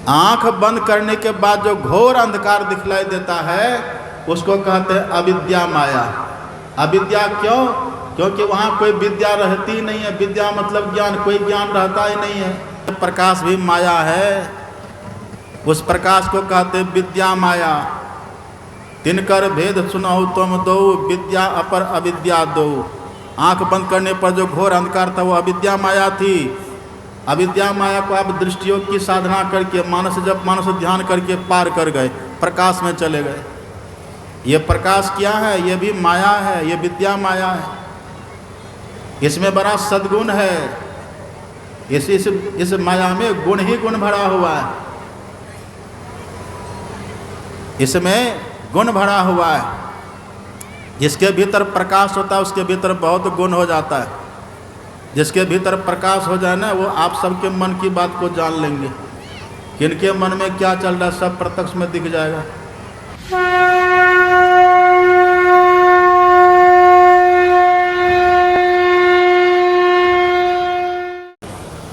आंख बंद करने के बाद जो घोर अंधकार दिखलाई देता है उसको कहते हैं अविद्या माया। अविद्या क्यों? क्योंकि वहाँ कोई विद्या रहती नहीं है। विद्या मतलब ज्ञान, कोई ज्ञान रहता ही नहीं है। प्रकाश भी माया है, उस प्रकाश को कहते हैं विद्या माया। तिनकर भेद सुनाओ तुम दो, विद्या अपर अविद्या दो। आंख बंद करने पर जो घोर अंधकार था वो अविद्या माया थी। अविद्या माया को आप दृष्टियोग की साधना करके मानस जप मानस ध्यान करके पार कर गए, प्रकाश में चले गए। ये प्रकाश क्या है? ये भी माया है, ये विद्या माया है। इसमें बड़ा सद्गुण है। इस माया में गुण ही गुण भरा हुआ है, इसमें गुण भरा हुआ है। जिसके भीतर प्रकाश होता है उसके भीतर बहुत गुण हो जाता है। जिसके भीतर प्रकाश हो जाए ना, वो आप सबके मन की बात को जान लेंगे। किनके मन में क्या चल रहा है सब प्रत्यक्ष में दिख जाएगा।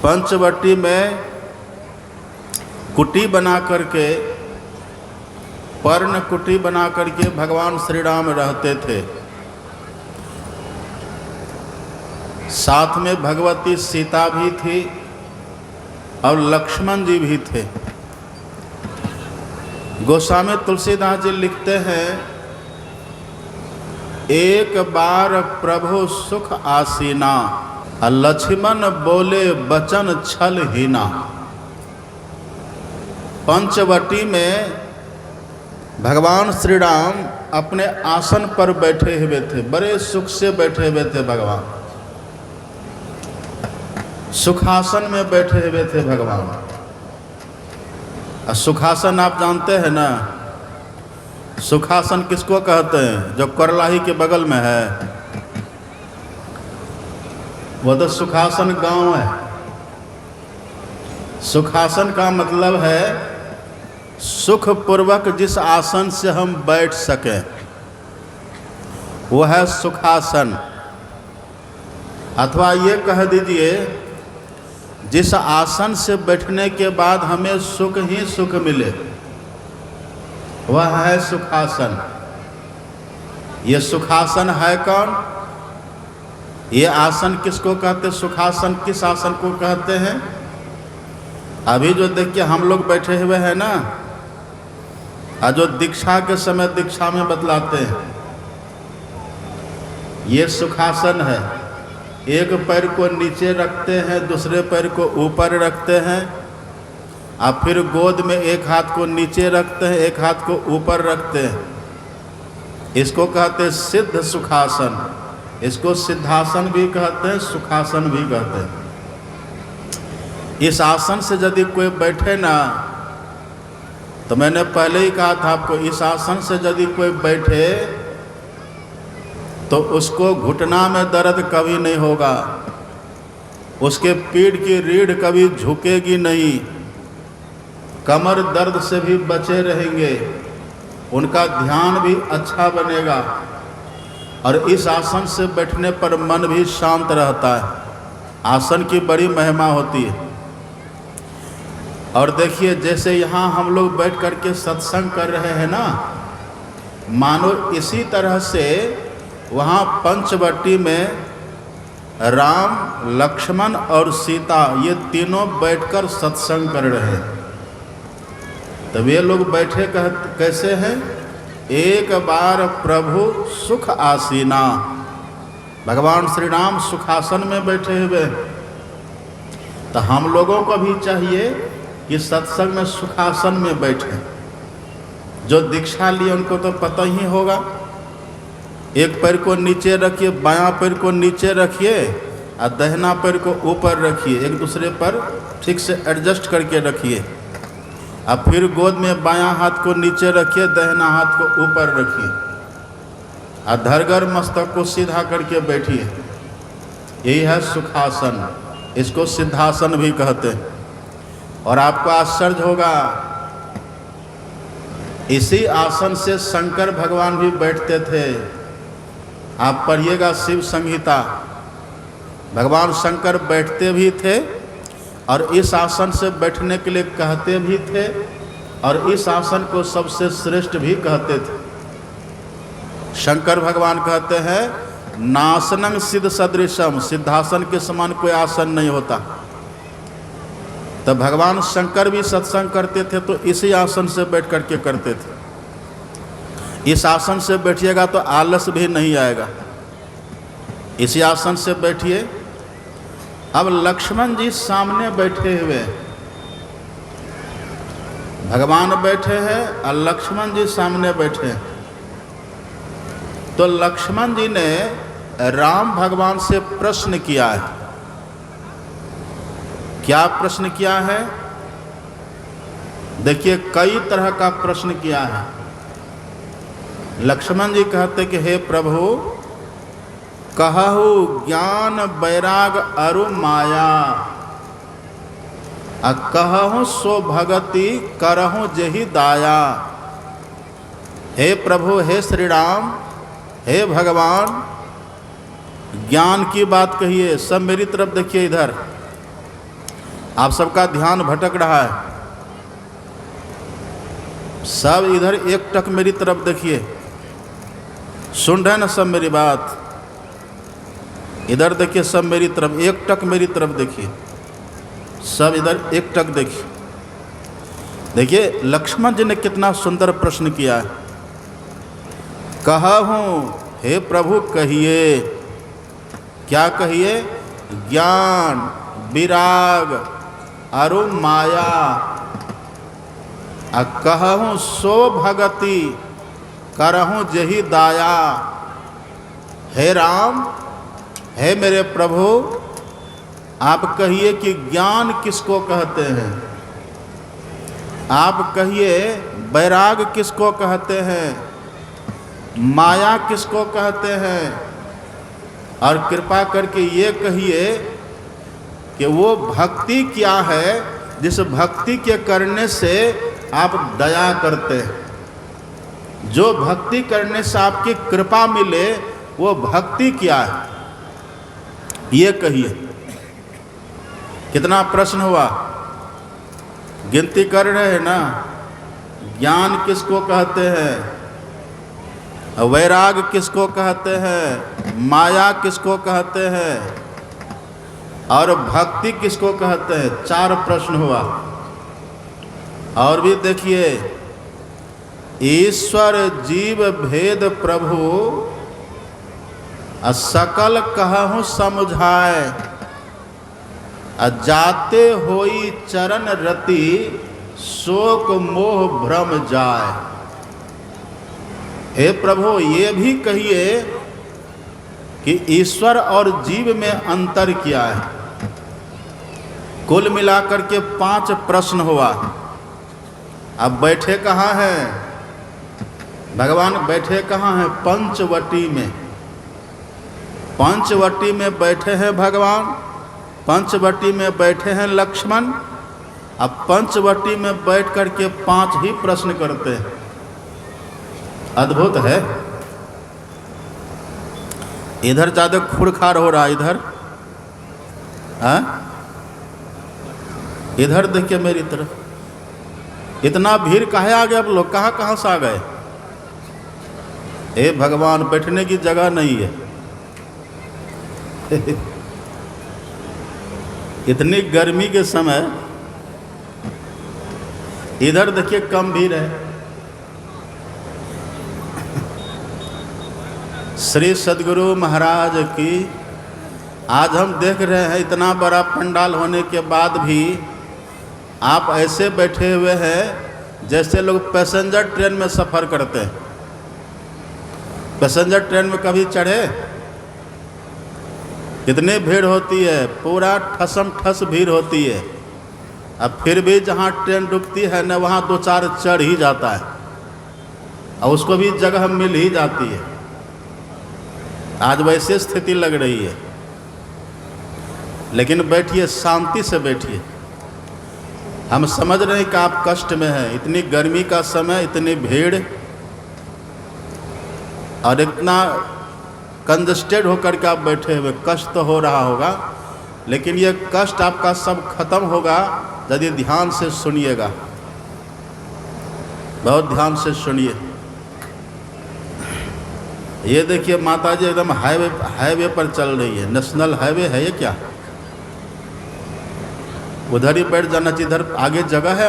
पंचवटी में कुटी बना करके, पर्ण कुटी बना करके भगवान श्री राम रहते थे। साथ में भगवती सीता भी थी और लक्ष्मण जी भी थे। गोस्वामी तुलसीदास जी लिखते हैं, एक बार प्रभु सुख आसीना, लक्ष्मण बोले बचन छल हीना। पंचवटी में भगवान श्री राम अपने आसन पर बैठे हुए थे, बड़े सुख से बैठे हुए थे। भगवान सुखासन में बैठे हुए थे भगवान। और सुखासन आप जानते हैं ना, सुखासन किसको कहते हैं? जो करलाही के बगल में है वो तो सुखासन गांव है। सुखासन का मतलब है सुख पूर्वक जिस आसन से हम बैठ सकें, वो है सुखासन। अथवा ये कह दीजिए, जिस आसन से बैठने के बाद हमें सुख ही सुख मिले, वह है सुखासन। ये सुखासन है कौन? ये आसन किसको कहते? सुखासन किस आसन को कहते हैं? अभी जो देखिए हम लोग बैठे हुए हैं ना, और जो दीक्षा के समय दीक्षा में बतलाते हैं, ये सुखासन है। एक पैर को नीचे रखते हैं, दूसरे पैर को ऊपर रखते हैं, और फिर गोद में एक हाथ को नीचे रखते हैं, एक हाथ को ऊपर रखते हैं। इसको कहते हैं सिद्ध सुखासन। इसको सिद्धासन भी कहते हैं, सुखासन भी कहते हैं। इस आसन से यदि कोई बैठे ना, तो मैंने पहले ही कहा था आपको, इस आसन से यदि कोई बैठे तो उसको घुटना में दर्द कभी नहीं होगा, उसके पीठ की रीढ़ कभी झुकेगी नहीं, कमर दर्द से भी बचे रहेंगे, उनका ध्यान भी अच्छा बनेगा, और इस आसन से बैठने पर मन भी शांत रहता है। आसन की बड़ी महिमा होती है। और देखिए, जैसे यहाँ हम लोग बैठ करके सत्संग कर रहे हैं ना, मानो इसी तरह से वहाँ पंचवटी में राम, लक्ष्मण और सीता ये तीनों बैठकर सत्संग कर रहे हैं। तब ये लोग बैठे कैसे हैं? एक बार प्रभु सुख आसीना। भगवान श्री राम सुखासन में बैठे हुए। तो हम लोगों को भी चाहिए कि सत्संग में सुखासन में बैठे। जो दीक्षा लिए उनको तो पता ही होगा। एक पैर को नीचे रखिए, बायां पैर को नीचे रखिए और दाहिना पैर को ऊपर रखिए, एक दूसरे पर ठीक से एडजस्ट करके रखिए। अब फिर गोद में बायां हाथ को नीचे रखिए, दाहिना हाथ को ऊपर रखिए और धरगर मस्तक को सीधा करके बैठिए। यही है सुखासन। इसको सिद्धासन भी कहते हैं। और आपको आश्चर्य होगा, इसी आसन से शंकर भगवान भी बैठते थे। आप पढ़िएगा शिव संहिता, भगवान शंकर बैठते भी थे और इस आसन से बैठने के लिए कहते भी थे और इस आसन को सबसे श्रेष्ठ भी कहते थे। शंकर भगवान कहते हैं नासनं सिद्ध सदृशम, सिद्धासन के समान कोई आसन नहीं होता। तो भगवान शंकर भी सत्संग करते थे तो इसी आसन से बैठ करके करते थे। इस आसन से बैठिएगा तो आलस भी नहीं आएगा, इसी आसन से बैठिए। अब लक्ष्मण जी सामने बैठे हुए, भगवान बैठे हैं और लक्ष्मण जी सामने बैठे हैं। तो लक्ष्मण जी ने राम भगवान से प्रश्न किया है। क्या प्रश्न किया है? देखिए, कई तरह का प्रश्न किया है। लक्ष्मण जी कहते कि हे प्रभु, कहु ज्ञान वैराग अरु माया, कहूँ सो भगति करहूँ जेहि दाया। हे प्रभु, हे श्री राम, हे भगवान, ज्ञान की बात कहिए। सब मेरी तरफ देखिए, इधर आप सबका ध्यान भटक रहा है, सब इधर एक टक मेरी तरफ देखिए। सुन रहे ना सब मेरी बात? इधर देखिए, सब मेरी तरफ, एक टक मेरी तरफ देखिए, सब इधर एक टक देखिए। देखिए लक्ष्मण जी ने कितना सुंदर प्रश्न किया है। कहा हूँ हे प्रभु, कहिए। क्या कहिए? ज्ञान विराग अरु माया, कहूँ सो भगति करहूँ जेहि दाया। हे राम, हे मेरे प्रभु, आप कहिए कि ज्ञान किसको कहते हैं, आप कहिए वैराग किसको कहते हैं, माया किसको कहते हैं, और कृपा करके ये कहिए कि वो भक्ति क्या है जिस भक्ति के करने से आप दया करते हैं। जो भक्ति करने से आपकी कृपा मिले वो भक्ति क्या है, ये कहिए। कितना प्रश्न हुआ? गिनती कर रहे हैं ना? ज्ञान किसको कहते हैं, वैराग किसको कहते हैं, माया किसको कहते हैं, और भक्ति किसको कहते हैं? 4 प्रश्न हुआ। और भी देखिए, ईश्वर जीव भेद प्रभु, सकल कहूँ समझाए, जाते होई चरण रति, शोक मोह भ्रम जाए। हे प्रभु, ये भी कहिए कि ईश्वर और जीव में अंतर क्या है। कुल मिलाकर के 5 प्रश्न हुआ। अब बैठे कहाँ हैं भगवान? बैठे कहाँ हैं? पंचवटी में। पंचवटी में बैठे हैं भगवान, पंचवटी में बैठे हैं लक्ष्मण। अब पंचवटी में बैठ करके 5 ही प्रश्न करते हैं। अद्भुत है। इधर ज़्यादा खुरखार हो रहा है, इधर इधर देखिए मेरी तरफ। इतना भीड़ काहे आ गया? आप लोग कहाँ कहाँ से आ गए? हे भगवान, बैठने की जगह नहीं है। इतनी गर्मी के समय इधर देखिए कम भीड़ है। श्री सद्गुरु महाराज की आज हम देख रहे हैं, इतना बड़ा पंडाल होने के बाद भी आप ऐसे बैठे हुए हैं जैसे लोग पैसेंजर ट्रेन में सफ़र करते हैं। पैसेंजर ट्रेन में कभी चढ़े? कितनी भीड़ होती है, पूरा ठसम ठस भीड़ होती है। अब फिर भी जहाँ ट्रेन रुकती है न, वहाँ 2-4 चढ़ ही जाता है और उसको भी जगह मिल ही जाती है। आज वैसे स्थिति लग रही है। लेकिन बैठिए, शांति से बैठिए। हम समझ रहे हैं कि आप कष्ट में हैं। इतनी गर्मी का समय, इतनी भीड़ और इतना कंजस्टेड होकर के आप बैठे हुए, कष्ट तो हो रहा होगा। लेकिन ये कष्ट आपका सब खत्म होगा यदि ध्यान से सुनिएगा, बहुत ध्यान से सुनिए। ये देखिए माता जी एकदम हाईवे पर चल रही है, नेशनल हाईवे है ये क्या? उधर ही बैठ जाना चाहिए, इधर आगे जगह है।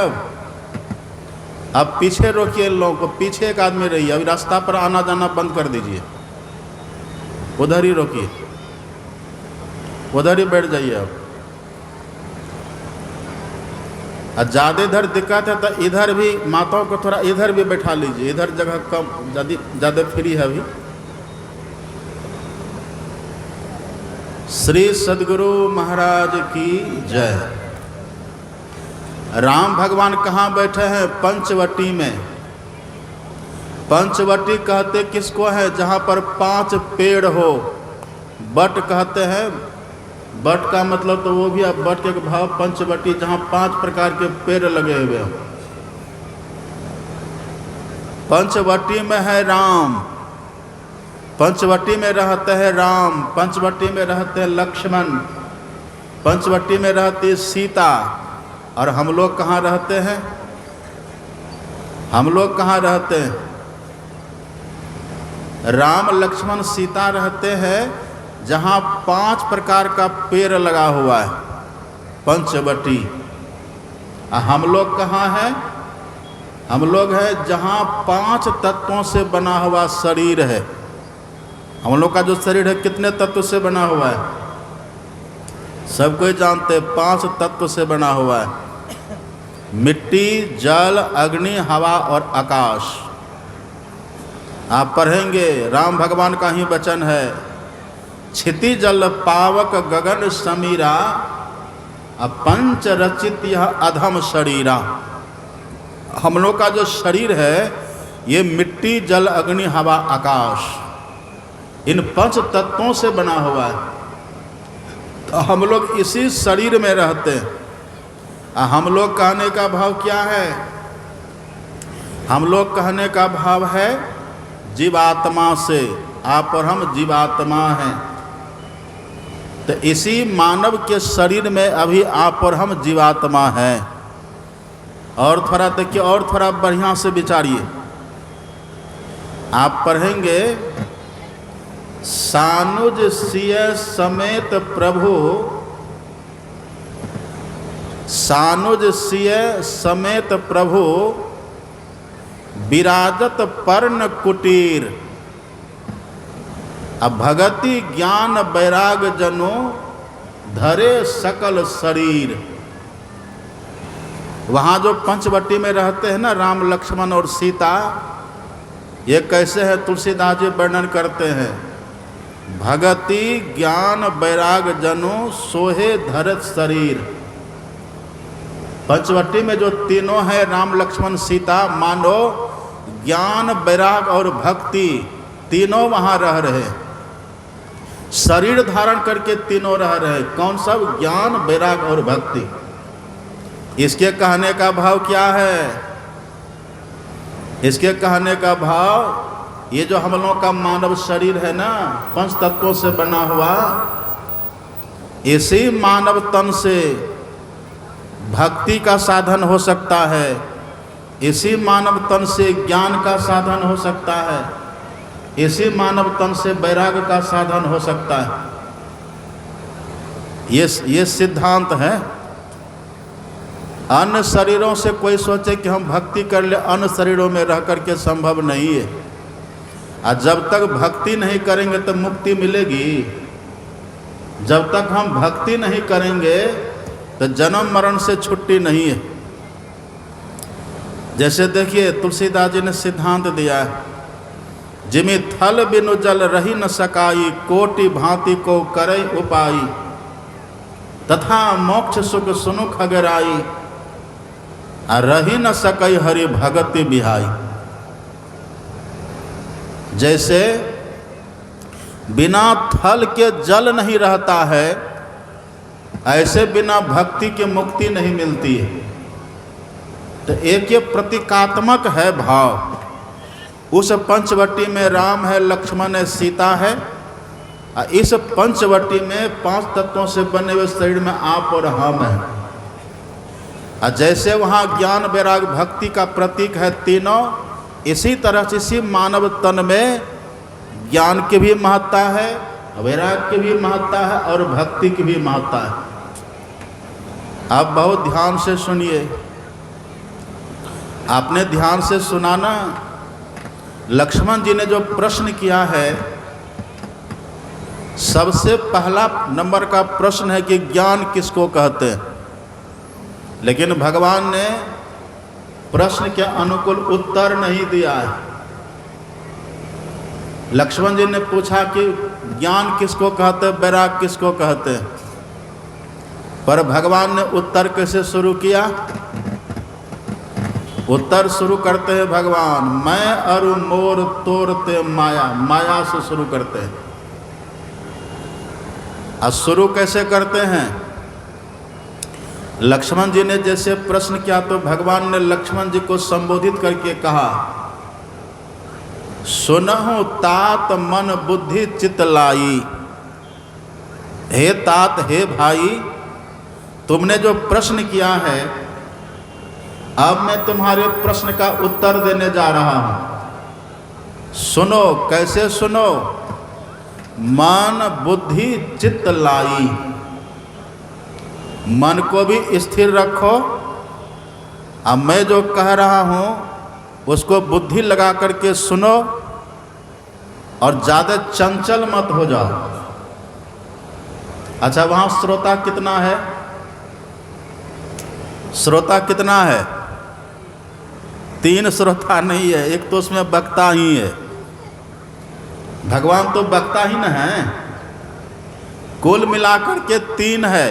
अब पीछे रोकिए इन लोगों को, पीछे एक आदमी रहिए, अभी रास्ता पर आना जाना बंद कर दीजिए, उधर ही रोकिए, उधर ही बैठ जाइए। अब ज़्यादा इधर दिक्कत है तो इधर भी माताओं को थोड़ा इधर भी बैठा लीजिए, इधर जगह कम ज़्यादा फ्री है अभी। श्री सद्गुरु महाराज की जय। राम भगवान कहाँ बैठे हैं? पंचवटी में। पंचवटी कहते किसको है? जहाँ पर 5 पेड़ हो, बट कहते हैं। बट का मतलब तो वो भी अब बट के भाव पंचवटी, जहाँ 5 प्रकार के पेड़ लगे हुए हो। पंचवटी में है राम, पंचवटी में रहते हैं राम, पंचवटी में रहते हैं लक्ष्मण, पंचवटी में रहती है सीता। और हम लोग कहाँ रहते हैं? हम लोग कहाँ रहते हैं? राम लक्ष्मण सीता रहते हैं जहाँ 5 प्रकार का पेड़ लगा हुआ है, पंचवटी। हम लोग कहाँ हैं? हम लोग हैं जहाँ 5 तत्वों से बना हुआ शरीर है। हम लोग का जो शरीर है कितने तत्व से बना हुआ है? सब कोई जानते हैं, 5 तत्व से बना हुआ है। मिट्टी, जल, अग्नि, हवा और आकाश। आप पढ़ेंगे, राम भगवान का ही वचन है, क्षिति जल पावक गगन समीरा, पंच रचित यह अधम शरीरा। हम लोग का जो शरीर है ये मिट्टी, जल, अग्नि, हवा, आकाश, इन 5 तत्वों से बना हुआ है। तो हम लोग इसी शरीर में रहते हैं। हम लोग कहने का भाव क्या है? हम लोग कहने का भाव है जीवात्मा से। आप और हम जीवात्मा हैं। तो इसी मानव के शरीर में अभी आप और हम जीवात्मा हैं। और थोड़ा देखिए, और थोड़ा बढ़िया से विचारिए। आप पढ़ेंगे, सानुज सिय समेत प्रभु, सानुज सिय समेत प्रभु, विराजत पर्ण कुटीर, अब भगति ज्ञान वैराग जनो, धरे सकल शरीर। वहाँ जो पंचवटी में रहते हैं ना राम लक्ष्मण और सीता, ये कैसे है? तुलसीदास जी वर्णन करते हैं, भगति ज्ञान वैराग जनो, सोहे धरत शरीर। पंचवटी में जो तीनों है राम लक्ष्मण सीता, मानो ज्ञान वैराग और भक्ति तीनों वहाँ रह रहे, शरीर धारण करके तीनों रह रहे। कौन सब? ज्ञान वैराग और भक्ति। इसके कहने का भाव क्या है? इसके कहने का भाव, ये जो हम लोगों का मानव शरीर है ना 5 तत्वों से बना हुआ, इसी मानव तन से भक्ति का साधन हो सकता है, इसी मानव तन से ज्ञान का साधन हो सकता है, इसी मानव तन से वैराग्य का साधन हो सकता है। ये सिद्धांत है। अन्य शरीरों से कोई सोचे कि हम भक्ति कर ले, अन्य शरीरों में रह करके संभव नहीं है। और जब तक भक्ति नहीं करेंगे तो मुक्ति मिलेगी। जब तक हम भक्ति नहीं करेंगे तो जन्म मरण से छुट्टी नहीं है। जैसे देखिए तुलसीदास जी ने सिद्धांत दिया है, जिमि थल बिनु जल रही न सकाई, कोटि भांति को करे उपाई, तथा मोक्ष सुख सुनु खगराई, रही न सकई हरि भगति बिहाई। जैसे बिना थल के जल नहीं रहता है, ऐसे बिना भक्ति के मुक्ति नहीं मिलती है। तो एक ये प्रतीकात्मक है भाव। उस पंचवटी में राम है, लक्ष्मण है, सीता है, इस पंचवटी में 5 तत्वों से बने हुए शरीर में आप और हम हैं। जैसे वहाँ ज्ञान वैराग भक्ति का प्रतीक है तीनों, इसी तरह से इसी मानव तन में ज्ञान की भी महत्ता है, वैराग की भी महत्ता है और भक्ति की भी महत्ता है। आप बहुत ध्यान से सुनिए। आपने ध्यान से सुना ना, लक्ष्मण जी ने जो प्रश्न किया है, सबसे पहला नंबर का प्रश्न है कि ज्ञान किसको कहते हैं। लेकिन भगवान ने प्रश्न के अनुकूल उत्तर नहीं दिया है। लक्ष्मण जी ने पूछा कि ज्ञान किसको कहते हैं, वैराग किसको कहते हैं, पर भगवान ने उत्तर कैसे शुरू किया? उत्तर शुरू करते हैं भगवान, मैं अरु मोर तोरते माया, माया से शुरू करते हैं। और शुरू कैसे करते हैं? लक्ष्मण जी ने जैसे प्रश्न किया तो भगवान ने लक्ष्मण जी को संबोधित करके कहा, सुनहु तात मन बुद्धि चित लाई। हे तात, हे भाई, तुमने जो प्रश्न किया है, अब मैं तुम्हारे प्रश्न का उत्तर देने जा रहा हूं। सुनो। कैसे सुनो? मन बुद्धि चित्त लाई। मन को भी स्थिर रखो। अब मैं जो कह रहा हूं उसको बुद्धि लगा करके सुनो और ज़्यादा चंचल मत हो जाओ। अच्छा, वहाँ श्रोता कितना है? श्रोता कितना है? 3 श्रोता नहीं है, एक तो उसमें वक्ता ही है। भगवान तो वक्ता ही न है, कुल मिलाकर के 3 है।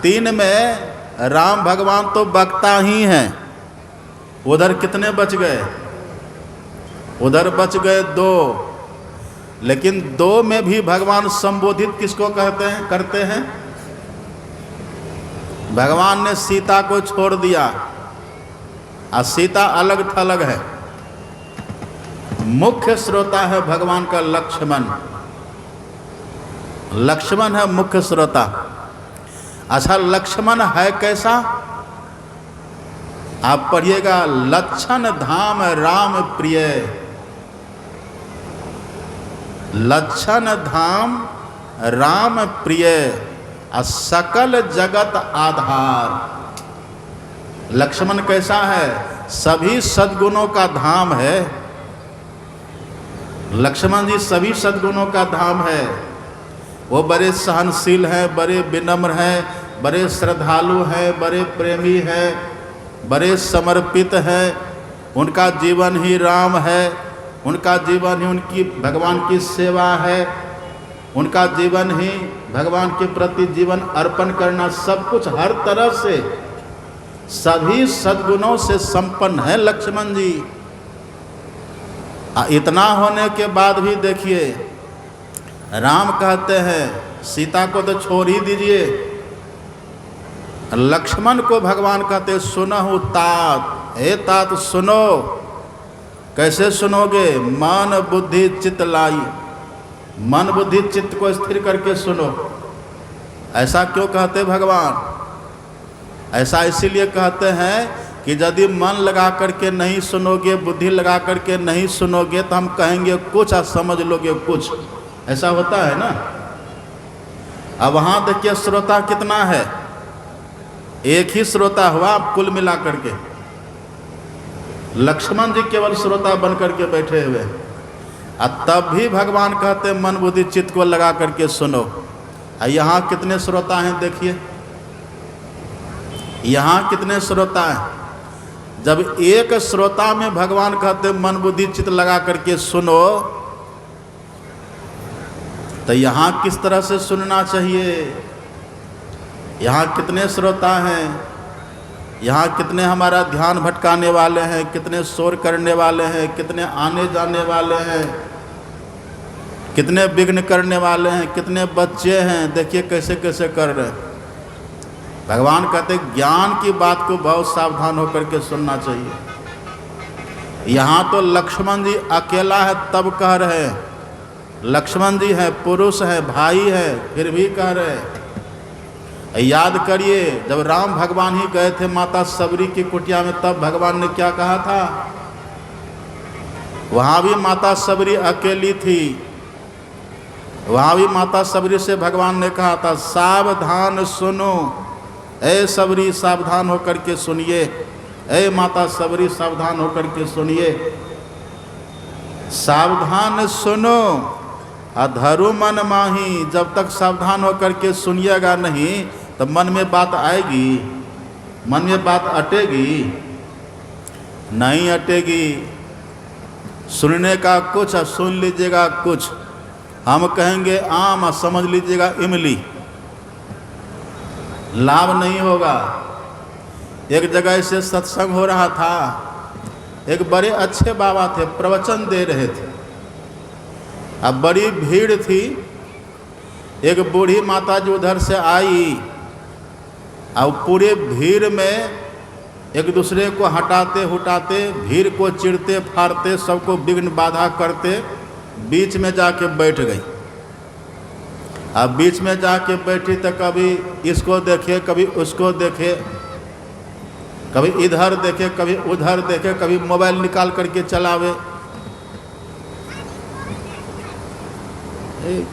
3 में राम भगवान तो वक्ता ही हैं। उधर कितने बच गए? उधर बच गए 2। लेकिन 2 में भी भगवान संबोधित किसको करते हैं? भगवान ने सीता को छोड़ दिया और सीता अलग थलग है। मुख्य श्रोता है भगवान का लक्ष्मण। लक्ष्मण है मुख्य श्रोता। अच्छा, लक्ष्मण है कैसा? आप पढ़िएगा, लक्षण धाम राम प्रिय। लक्षण धाम राम प्रिय, सकल जगत आधार। लक्ष्मण कैसा है? सभी सद्गुणों का धाम है। लक्ष्मण जी सभी सद्गुणों का धाम है। वो बड़े सहनशील हैं, बड़े विनम्र हैं, बड़े श्रद्धालु हैं, बड़े प्रेमी हैं, बड़े समर्पित हैं। उनका जीवन ही राम है, उनका जीवन ही उनकी भगवान की सेवा है, उनका जीवन ही भगवान के प्रति जीवन अर्पण करना, सब कुछ हर तरह से सभी सद्गुणों से संपन्न है लक्ष्मण जी। इतना होने के बाद भी देखिए, राम कहते हैं सीता को तो छोड़ ही दीजिए, लक्ष्मण को भगवान कहते सुनहु तात। हे तात सुनो। कैसे सुनोगे? मन बुद्धि चित्त लाई। मन बुद्धि चित्त को स्थिर करके सुनो। ऐसा क्यों कहते भगवान? ऐसा इसीलिए कहते हैं कि यदि मन लगा करके नहीं सुनोगे, बुद्धि लगा करके नहीं सुनोगे, तो हम कहेंगे कुछ और समझ लोगे कुछ। ऐसा होता है ना। अब वहाँ देखिए श्रोता कितना है? एक ही श्रोता हुआ कुल मिला करके। लक्ष्मण जी केवल श्रोता बन करके बैठे हुए, और तब भी भगवान कहते मन बुद्धि चित्त को लगा करके सुनो। यहाँ कितने श्रोता हैं देखिए, यहाँ कितने श्रोता हैं। जब एक श्रोता में भगवान कहते मन बुद्धि चित्त लगा करके सुनो, तो यहाँ किस तरह से सुनना चाहिए? यहाँ कितने श्रोता हैं? यहाँ कितने हमारा ध्यान भटकाने वाले हैं, कितने शोर करने वाले हैं, कितने आने जाने वाले हैं, कितने विघ्न करने वाले हैं, कितने बच्चे हैं। देखिए कैसे कैसे कर रहे हैं। भगवान कहते ज्ञान की बात को बहुत सावधान होकर के सुनना चाहिए। यहाँ तो लक्ष्मण जी अकेला है तब कह रहे हैं, लक्ष्मण जी हैं, पुरुष हैं, भाई हैं, फिर भी कह रहे हैं। याद करिए जब राम भगवान ही गए थे माता सबरी की कुटिया में, तब भगवान ने क्या कहा था? वहाँ भी माता सबरी अकेली थी, वहाँ भी माता सबरी से भगवान ने कहा था सावधान सुनो, ऐ सबरी सावधान होकर के सुनिए, ऐ माता सबरी सावधान होकर के सुनिए। सावधान सुनो अधरु मन माही, जब तक सावधान होकर के सुनिएगा नहीं तो मन में बात आएगी, मन में बात अटेगी नहीं, अटेगी। सुनने का कुछ और सुन लीजिएगा कुछ, हम कहेंगे आम और समझ लीजिएगा इमली, लाभ नहीं होगा। एक जगह से सत्संग हो रहा था, एक बड़े अच्छे बाबा थे, प्रवचन दे रहे थे। अब बड़ी भीड़ थी, एक बूढ़ी माता जी उधर से आई, अब पूरे भीड़ में एक दूसरे को हटाते हुटाते, भीड़ को चिढ़ते फाड़ते, सबको विघ्न बाधा करते, बीच में जाके बैठ गई। अब बीच में जाके बैठी तो कभी इसको देखे, कभी उसको देखे, कभी इधर देखे, कभी उधर देखे, कभी मोबाइल निकाल करके चलावे।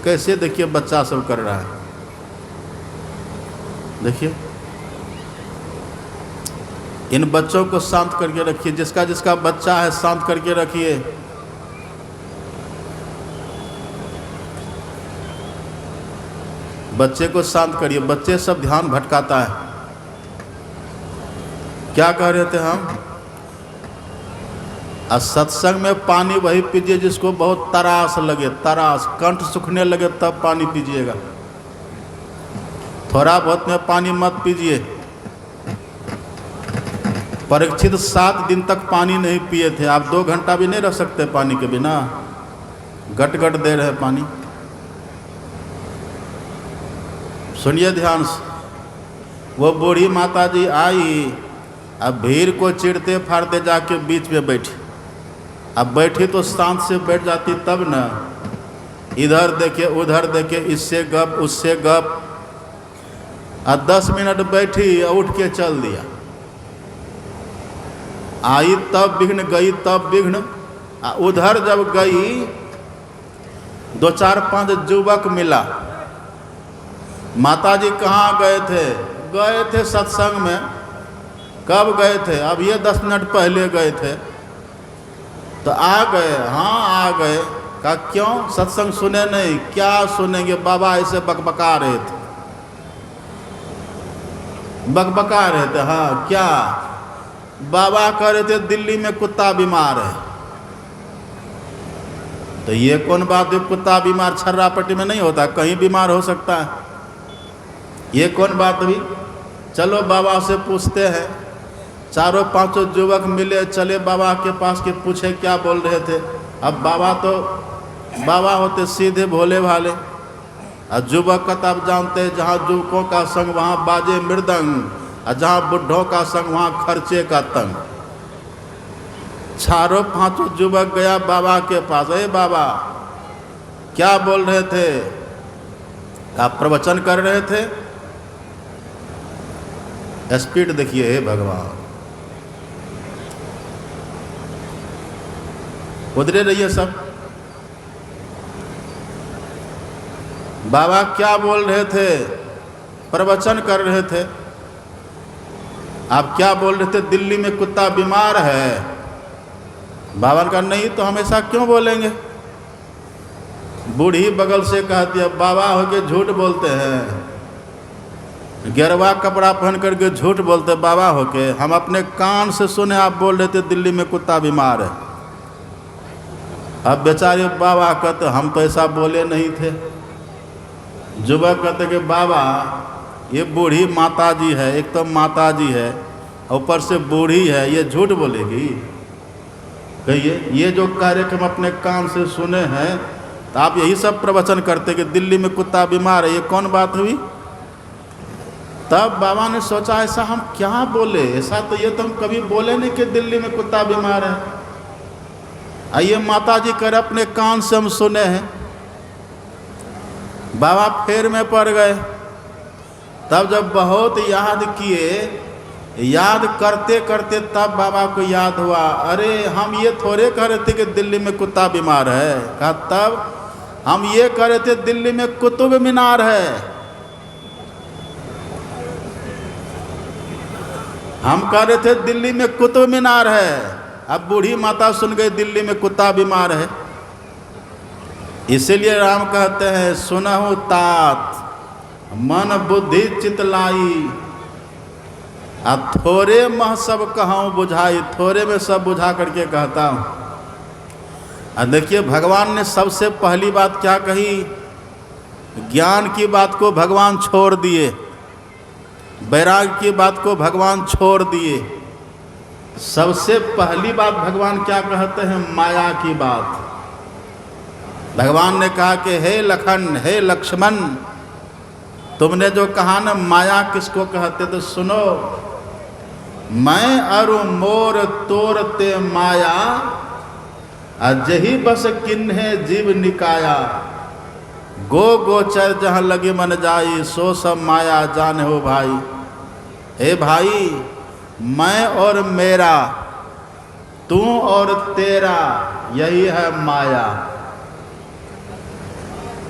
कैसे देखिए बच्चा सब कर रहा है, देखिए। इन बच्चों को शांत करके रखिए, जिसका जिसका बच्चा है शांत करके रखिए। बच्चे को शांत करिए, बच्चे सब ध्यान भटकाता है। क्या कह रहे थे हम? सत्संग में पानी वही पीजिए जिसको बहुत तरास लगे, तरास, कंठ सूखने लगे तब पानी पीजिएगा, थोड़ा बहुत में पानी मत पीजिए। परीक्षित 7 दिन तक पानी नहीं पिए थे, आप 2 घंटा भी नहीं रह सकते पानी के बिना, गट गट दे रहे पानी। सुनिए ध्यान से, वो बूढ़ी माता जी आई, अब भीड़ को चिढ़ते फाड़ते जाके बीच में बैठी। अब बैठी तो शांत से बैठ जाती तब न, इधर देखे उधर देखे, इससे गप उससे गप। अब 10 मिनट बैठी, उठ के चल दिया। आई तब विघ्न, गई तब विघ्न। उधर जब गई 2 4 5 युवक मिला। माता जी कहाँ गए थे? गए थे सत्संग में। कब गए थे? अब ये 10 मिनट पहले गए थे। तो आ गए? हाँ आ गए। कहा क्यों? सत्संग सुने नहीं? क्या सुनेंगे, बाबा ऐसे बकबका रहे थे, बकबका रहे थे। हाँ क्या? बाबा कह रहे थे दिल्ली में कुत्ता बीमार है। तो ये कौन बात है? कुत्ता बीमार छर्रापट्टी में नहीं होता, कहीं बीमार हो सकता है, ये कौन बात हुई? चलो बाबा से पूछते हैं। 4 5 युवक मिले, चले बाबा के पास के पूछे क्या बोल रहे थे। अब बाबा तो बाबा होते सीधे भोले भाले, और युवक का तो आप जानते हैं, जहाँ युवकों का संग वहाँ बाजे मृदंग, और जहाँ बुढ़ों का संग वहाँ खर्चे का तंग। 4 5 युवक गया बाबा के पास। अरे बाबा क्या बोल रहे थे? आप प्रवचन कर रहे थे। स्पीड देखिए, हे भगवान, उधरे रहिए सब। बाबा क्या बोल रहे थे? प्रवचन कर रहे थे। आप क्या बोल रहे थे? दिल्ली में कुत्ता बीमार है। बाबा का नहीं तो हम ऐसा क्यों बोलेंगे? बूढ़ी बगल से कहती है बाबा हो के झूठ बोलते हैं, गेरवा कपड़ा पहन करके झूठ बोलते बाबा हो के। हम अपने कान से सुने आप बोल रहे थे दिल्ली में कुत्ता बीमार है। अब बेचारे बाबा कहते हम तो ऐसा बोले नहीं थे। युवक कहते कि बाबा ये बूढ़ी माता जी है, एक तो माता जी है, ऊपर से बूढ़ी है, ये झूठ बोलेगी? कहिए, ये जो कार्यक्रम अपने कान से सुने हैं, तो आप यही सब प्रवचन करते कि दिल्ली में कुत्ता बीमार है, ये कौन बात हुई? तब बाबा ने सोचा ऐसा हम क्या बोले, ऐसा तो ये तो हम कभी बोले नहीं कि दिल्ली में कुत्ता बीमार है। आइए माता जी कर अपने कान से हम सुने हैं। बाबा फेर में पड़ गए। तब जब बहुत याद किए, याद करते करते तब बाबा को याद हुआ, अरे हम ये थोड़े कह रहे थे कि दिल्ली में कुत्ता बीमार है। कहा तब हम ये कह रहे थे दिल्ली में कुतुब मीनार है। हम कह रहे थे दिल्ली में कुतुब मीनार है। अब बूढ़ी माता सुन गई दिल्ली में कुत्ता बीमार है। इसीलिए राम कहते हैं, सुनहु तात मन बुद्धि चित लाई, अब थोड़े मह सब कहूँ बुझाई। थोड़े में सब बुझा करके कहता हूँ। अब देखिए भगवान ने सबसे पहली बात क्या कही, ज्ञान की बात को भगवान छोड़ दिए, वैराग्य की बात को भगवान छोड़ दिए। सबसे पहली बात भगवान क्या कहते हैं, माया की बात। भगवान ने कहा कि हे लखन, हे लक्ष्मण, तुमने जो कहा ना माया किसको कहते, तो सुनो, मैं अरु मोर तोरते माया, अजही बस किन्हे जीव निकाया, गो गोचर जहाँ लगे मन जाई, सो सब माया जाने हो भाई। हे भाई, मैं और मेरा, तू और तेरा, यही है माया।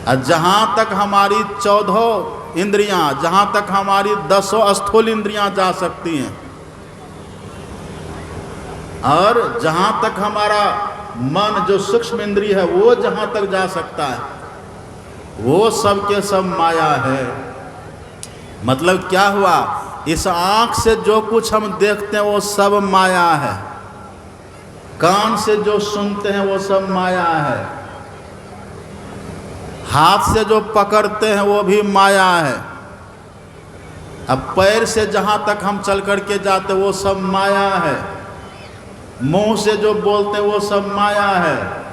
जहाँ तक हमारी 14 इंद्रियां, जहाँ तक हमारी 10 स्थूल इंद्रियां जा सकती हैं, और जहाँ तक हमारा मन जो सूक्ष्म इंद्रिय है वो जहाँ तक जा सकता है, वो सब के सब माया है। मतलब क्या हुआ, इस आँख से जो कुछ हम देखते हैं वो सब माया है, कान से जो सुनते हैं वो सब माया है, हाथ से जो पकड़ते हैं वो भी माया है, अब पैर से जहाँ तक हम चल करके जाते वो सब माया है, मुंह से जो बोलते वो सब माया है।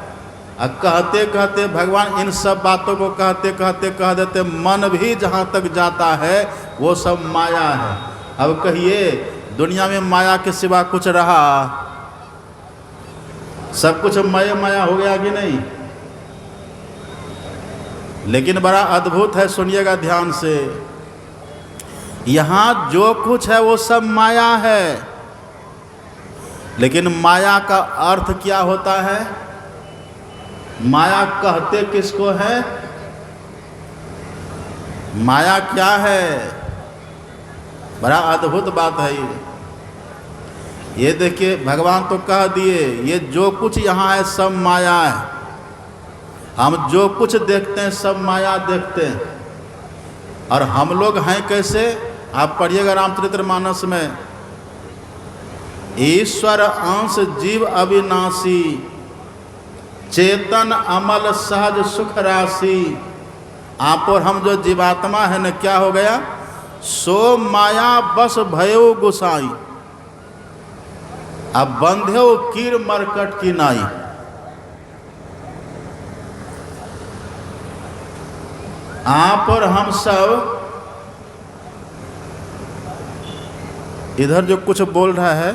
अब कहते कहते भगवान इन सब बातों को कहते कहते कह देते, मन भी जहाँ तक जाता है वो सब माया है। अब कहिए दुनिया में माया के सिवा कुछ रहा? सब कुछ माया माया हो गया कि नहीं? लेकिन बड़ा अद्भुत है, सुनिएगा ध्यान से, यहाँ जो कुछ है वो सब माया है। लेकिन माया का अर्थ क्या होता है? माया कहते किसको है? माया क्या है? बड़ा अद्भुत बात है ये देखिए भगवान तो कह दिए, ये जो कुछ यहाँ है सब माया है। हम जो कुछ देखते हैं सब माया देखते हैं। और हम लोग हैं कैसे? आप पढ़िएगा रामचरितमानस में, ईश्वर अंश जीव अविनाशी, चेतन अमल सहज सुख राशि। आप और हम जो जीवात्मा है न, क्या हो गया? सो माया बस भयो गुसाई, अब बंध्यो कीर मरकट की नाई। आप और हम सब इधर जो कुछ बोल रहा है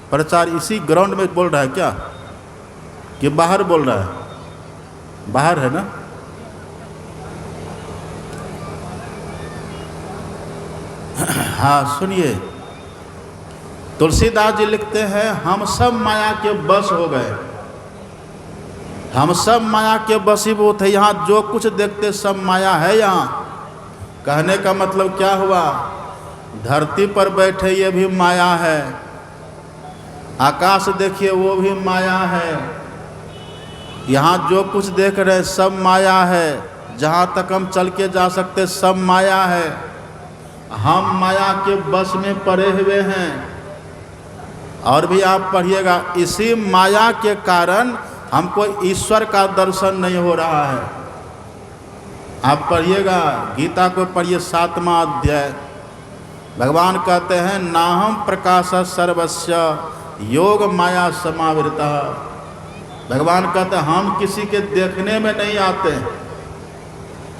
प्रचार इसी ग्राउंड में बोल रहा है क्या, कि बाहर बोल रहा है? बाहर है ना? हाँ सुनिए, तुलसीदास जी लिखते हैं, हम सब माया के बस हो गए, हम सब माया के बसीभूत है। यहाँ जो कुछ देखते सब माया है। यहाँ कहने का मतलब क्या हुआ? धरती पर बैठे ये भी माया है, आकाश देखिए वो भी माया है, यहाँ जो कुछ देख रहे सब माया है, जहाँ तक हम चल के जा सकते सब माया है। हम माया के बस में पड़े हुए हैं। और भी आप पढ़िएगा, इसी माया के कारण हमको ईश्वर का दर्शन नहीं हो रहा है। आप पढ़िएगा, गीता को पढ़िए 7वां अध्याय, भगवान कहते हैं, नाहम प्रकाश सर्वस्य योग माया समावृता। भगवान कहते हैं हम किसी के देखने में नहीं आते,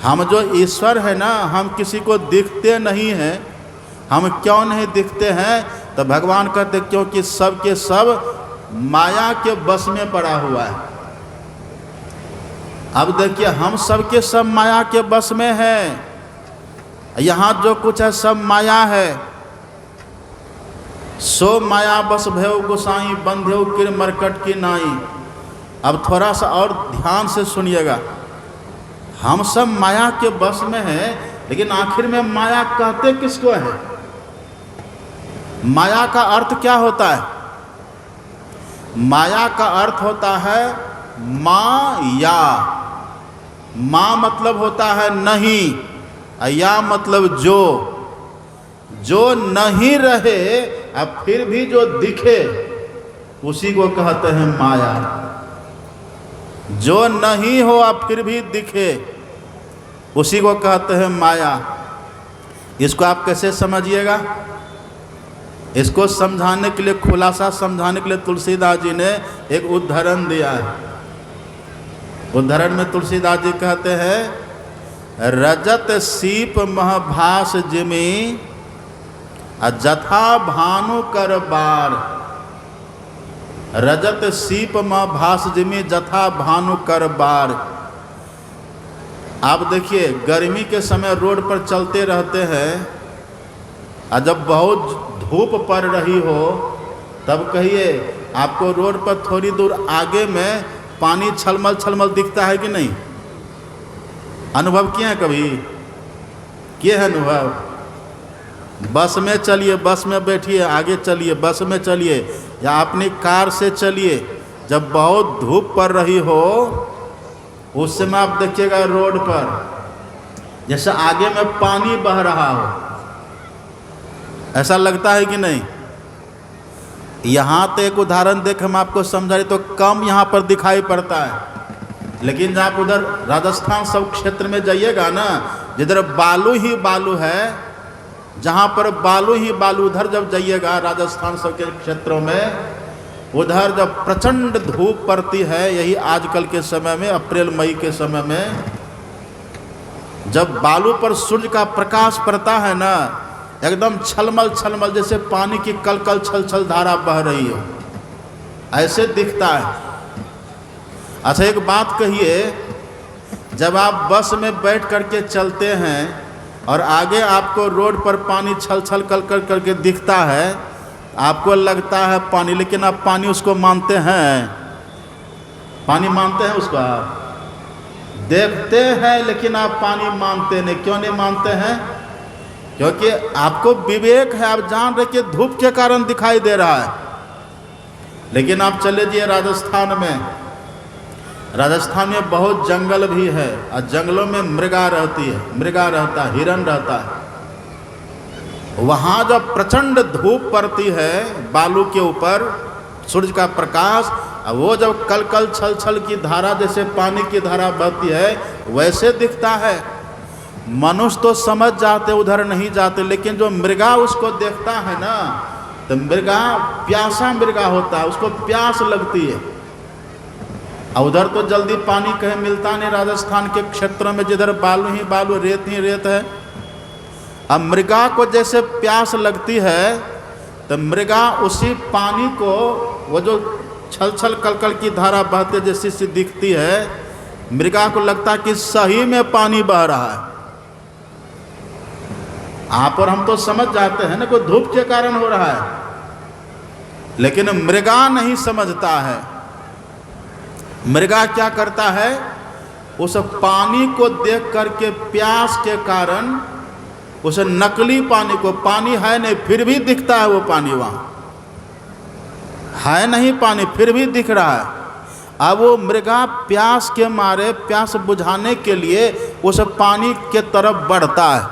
हम जो ईश्वर है ना, हम किसी को दिखते नहीं हैं। हम क्यों नहीं दिखते हैं? तो भगवान कहते क्योंकि सब के सब माया के बस में पड़ा हुआ है। अब देखिए, हम सबके सब माया के बस में हैं। यहाँ जो कुछ है सब माया है। सो माया बस भयो गोसाई, बंध्यो किर मरकट की नाई। अब थोड़ा सा और ध्यान से सुनिएगा। हम सब माया के बस में हैं, लेकिन आखिर में माया कहते किसको है? माया का अर्थ क्या होता है? माया का अर्थ होता है माया। माँ मतलब होता है नहीं, या मतलब जो नहीं रहे अब फिर भी जो दिखे उसी को कहते हैं माया। जो नहीं हो अब फिर भी दिखे उसी को कहते हैं माया। इसको आप कैसे समझिएगा? इसको समझाने के लिए, खुलासा समझाने के लिए तुलसीदास जी ने एक उदाहरण दिया है। उदाहरण में तुलसीदास जी कहते हैं, रजत सीप महभास जिमी, जथा भानु कर बार। रजत सीप महभास जिमी, जथा भानु कर बार। आप देखिए, गर्मी के समय रोड पर चलते रहते हैं, और जब बहुत धूप पड़ रही हो तब कहिए आपको रोड पर थोड़ी दूर आगे में पानी छलमल छलमल दिखता है कि नहीं? अनुभव किए हैं कभी? किए हैं अनुभव? बस में चलिए, बस में बैठिए, आगे चलिए, बस में चलिए, या अपनी कार से चलिए, जब बहुत धूप पड़ रही हो उस समय आप देखिएगा रोड पर जैसे आगे में पानी बह रहा हो, ऐसा लगता है कि नहीं? यहाँ तो एक उदाहरण देख हम आपको समझा रहे तो कम यहाँ पर दिखाई पड़ता है, लेकिन जब आप उधर राजस्थान सब क्षेत्र में जाइएगा ना, जिधर बालू ही बालू है, जहाँ पर बालू ही बालू, उधर जब जाइएगा राजस्थान सब के क्षेत्रों में, उधर जब प्रचंड धूप पड़ती है, यही आजकल के समय में, अप्रैल मई के समय में, जब बालू पर सूर्य का प्रकाश पड़ता है ना, एकदम छलमल छलमल जैसे पानी की कलकल छल छल धारा बह रही हो, ऐसे दिखता है। अच्छा एक बात कहिए, जब आप बस में बैठ करके चलते हैं और आगे आपको रोड पर पानी छल छल कल कर करके दिखता है, आपको लगता है पानी, लेकिन आप पानी उसको मानते हैं? पानी मानते हैं उसको? आप देखते हैं लेकिन आप पानी मानते नहीं। क्यों नहीं मानते हैं? क्योंकि आपको विवेक है, आप जान रहे कि धूप के कारण दिखाई दे रहा है। लेकिन आप चले जाइए राजस्थान में, राजस्थान में बहुत जंगल भी है, और जंगलों में मृगा रहती है, मृगा रहता है, हिरण रहता है। वहाँ जब प्रचंड धूप पड़ती है बालू के ऊपर, सूर्य का प्रकाश, वो जब कल कल छल छल की धारा जैसे पानी की धारा बहती है वैसे दिखता है। मनुष्य तो समझ जाते, उधर नहीं जाते, लेकिन जो मृगा उसको देखता है ना, तो मृगा प्यासा मृगा होता है, उसको प्यास लगती है। और उधर तो जल्दी पानी कहीं मिलता नहीं, राजस्थान के क्षेत्रों में जिधर बालू ही बालू, रेत ही रेत है। अब मृगा को जैसे प्यास लगती है तो मृगा उसी पानी को, वो जो छल छल कलकल की धारा बहते जैसी सी दिखती है, मृगा को लगता है कि सही में पानी बह रहा है। आप और हम तो समझ जाते हैं ना कोई धूप के कारण हो रहा है, लेकिन मृगा नहीं समझता है। मृगा क्या करता है? उस पानी को देख करके प्यास के कारण उस नकली पानी को, पानी है नहीं फिर भी दिखता है, वो पानी वहाँ है नहीं, पानी फिर भी दिख रहा है। अब वो मृगा प्यास के मारे, प्यास बुझाने के लिए उस पानी के तरफ बढ़ता है,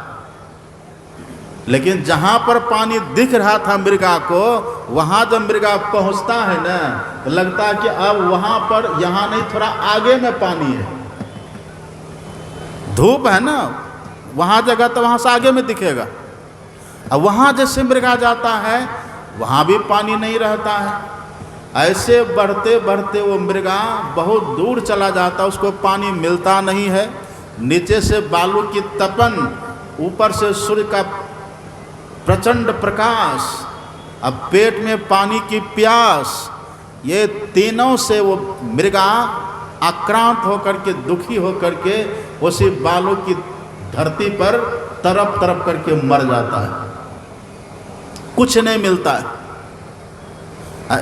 लेकिन जहाँ पर पानी दिख रहा था मृगा को, वहाँ जब मृगा पहुँचता है ना, तो लगता है कि अब वहाँ पर, यहाँ नहीं थोड़ा आगे में पानी है। धूप है ना वहाँ जगह, तो वहाँ से आगे में दिखेगा। अब वहाँ जैसे मृगा जाता है वहाँ भी पानी नहीं रहता है। ऐसे बढ़ते बढ़ते वो मृगा बहुत दूर चला जाता, उसको पानी मिलता नहीं है। नीचे से बालू की तपन, ऊपर से सूर्य का प्रचंड प्रकाश, अब पेट में पानी की प्यास, ये तीनों से वो मृगा आक्रांत होकर के, दुखी होकर के उसी बालू की धरती पर तरप तरप करके मर जाता है, कुछ नहीं मिलता है।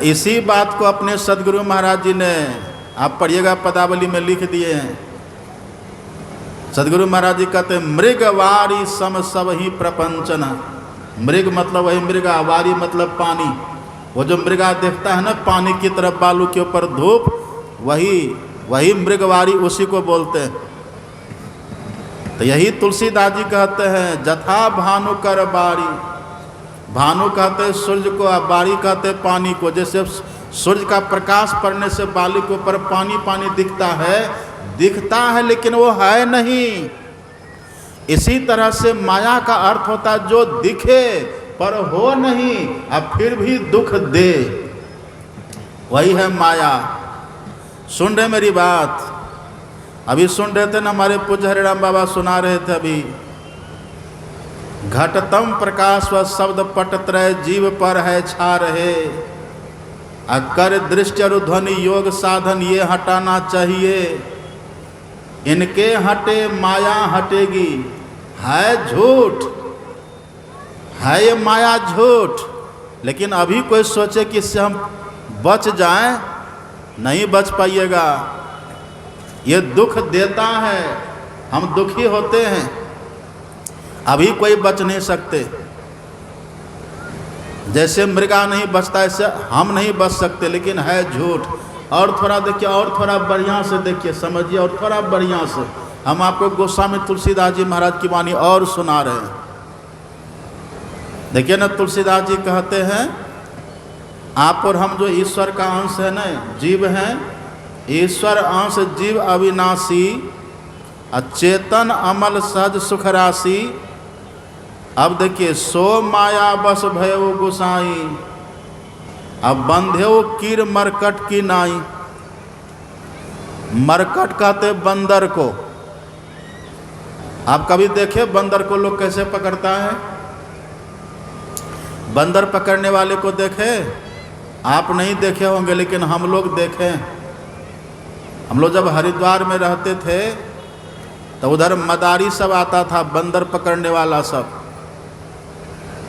इसी बात को अपने सदगुरु महाराज जी ने, आप पढ़िएगा, पदावली में लिख दिए हैं। सदगुरु महाराज जी कहते हैं, मृगवारी सम सब ही प्रपंचन। मृग मतलब वही मृगा, वारी मतलब पानी। वो जो मृगा देखता है ना पानी की तरफ, बालू के ऊपर धूप, वही मृगवारी, उसी को बोलते हैं। तो यही तुलसीदास जी कहते हैं, जथा भानु कर बारी। भानु कहते हैं सूर्य को, और बारी कहते हैं पानी को। जैसे सूर्य का प्रकाश पड़ने से बालू के ऊपर पानी पानी दिखता है लेकिन वो है नहीं। इसी तरह से माया का अर्थ होता है जो दिखे पर हो नहीं, अब फिर भी दुख दे, वही है माया। सुन रहे मेरी बात? अभी सुन रहे थे ना, हमारे पूज्य हरिराम बाबा सुना रहे थे अभी। घटतम प्रकाश व शब्द पटत्रय जीव पर है छा रहे, अकर दृष्टि और ध्वनि योग साधन ये हटाना चाहिए। इनके हटे माया हटेगी। है झूठ, है ये माया झूठ, लेकिन अभी कोई सोचे कि इससे हम बच जाएं, नहीं बच पाइएगा। ये दुख देता है, हम दुखी होते हैं, अभी कोई बच नहीं सकते। जैसे मृगा नहीं बचता, ऐसे हम नहीं बच सकते, लेकिन है झूठ। और थोड़ा देखिए, और थोड़ा बढ़िया से देखिए, समझिए, और थोड़ा बढ़िया से। हम आपको गोस्वामी तुलसीदास जी महाराज की वाणी और सुना रहे हैं। देखिए ना, तुलसीदास जी कहते हैं, आप और हम जो ईश्वर का अंश है ना, जीव हैं, ईश्वर अंश जीव अविनाशी, अचेतन अमल सहज सुख राशि। अब देखिए, सो माया बस भयो गुसाई, अब बंध्यो कीर मरकट की नाई। मरकट कहते बंदर को। आप कभी देखे बंदर को लोग कैसे पकड़ता है? बंदर पकड़ने वाले को देखे? आप नहीं देखे होंगे, लेकिन हम लोग देखे। हम लोग जब हरिद्वार में रहते थे तो उधर मदारी सब आता था, बंदर पकड़ने वाला सब।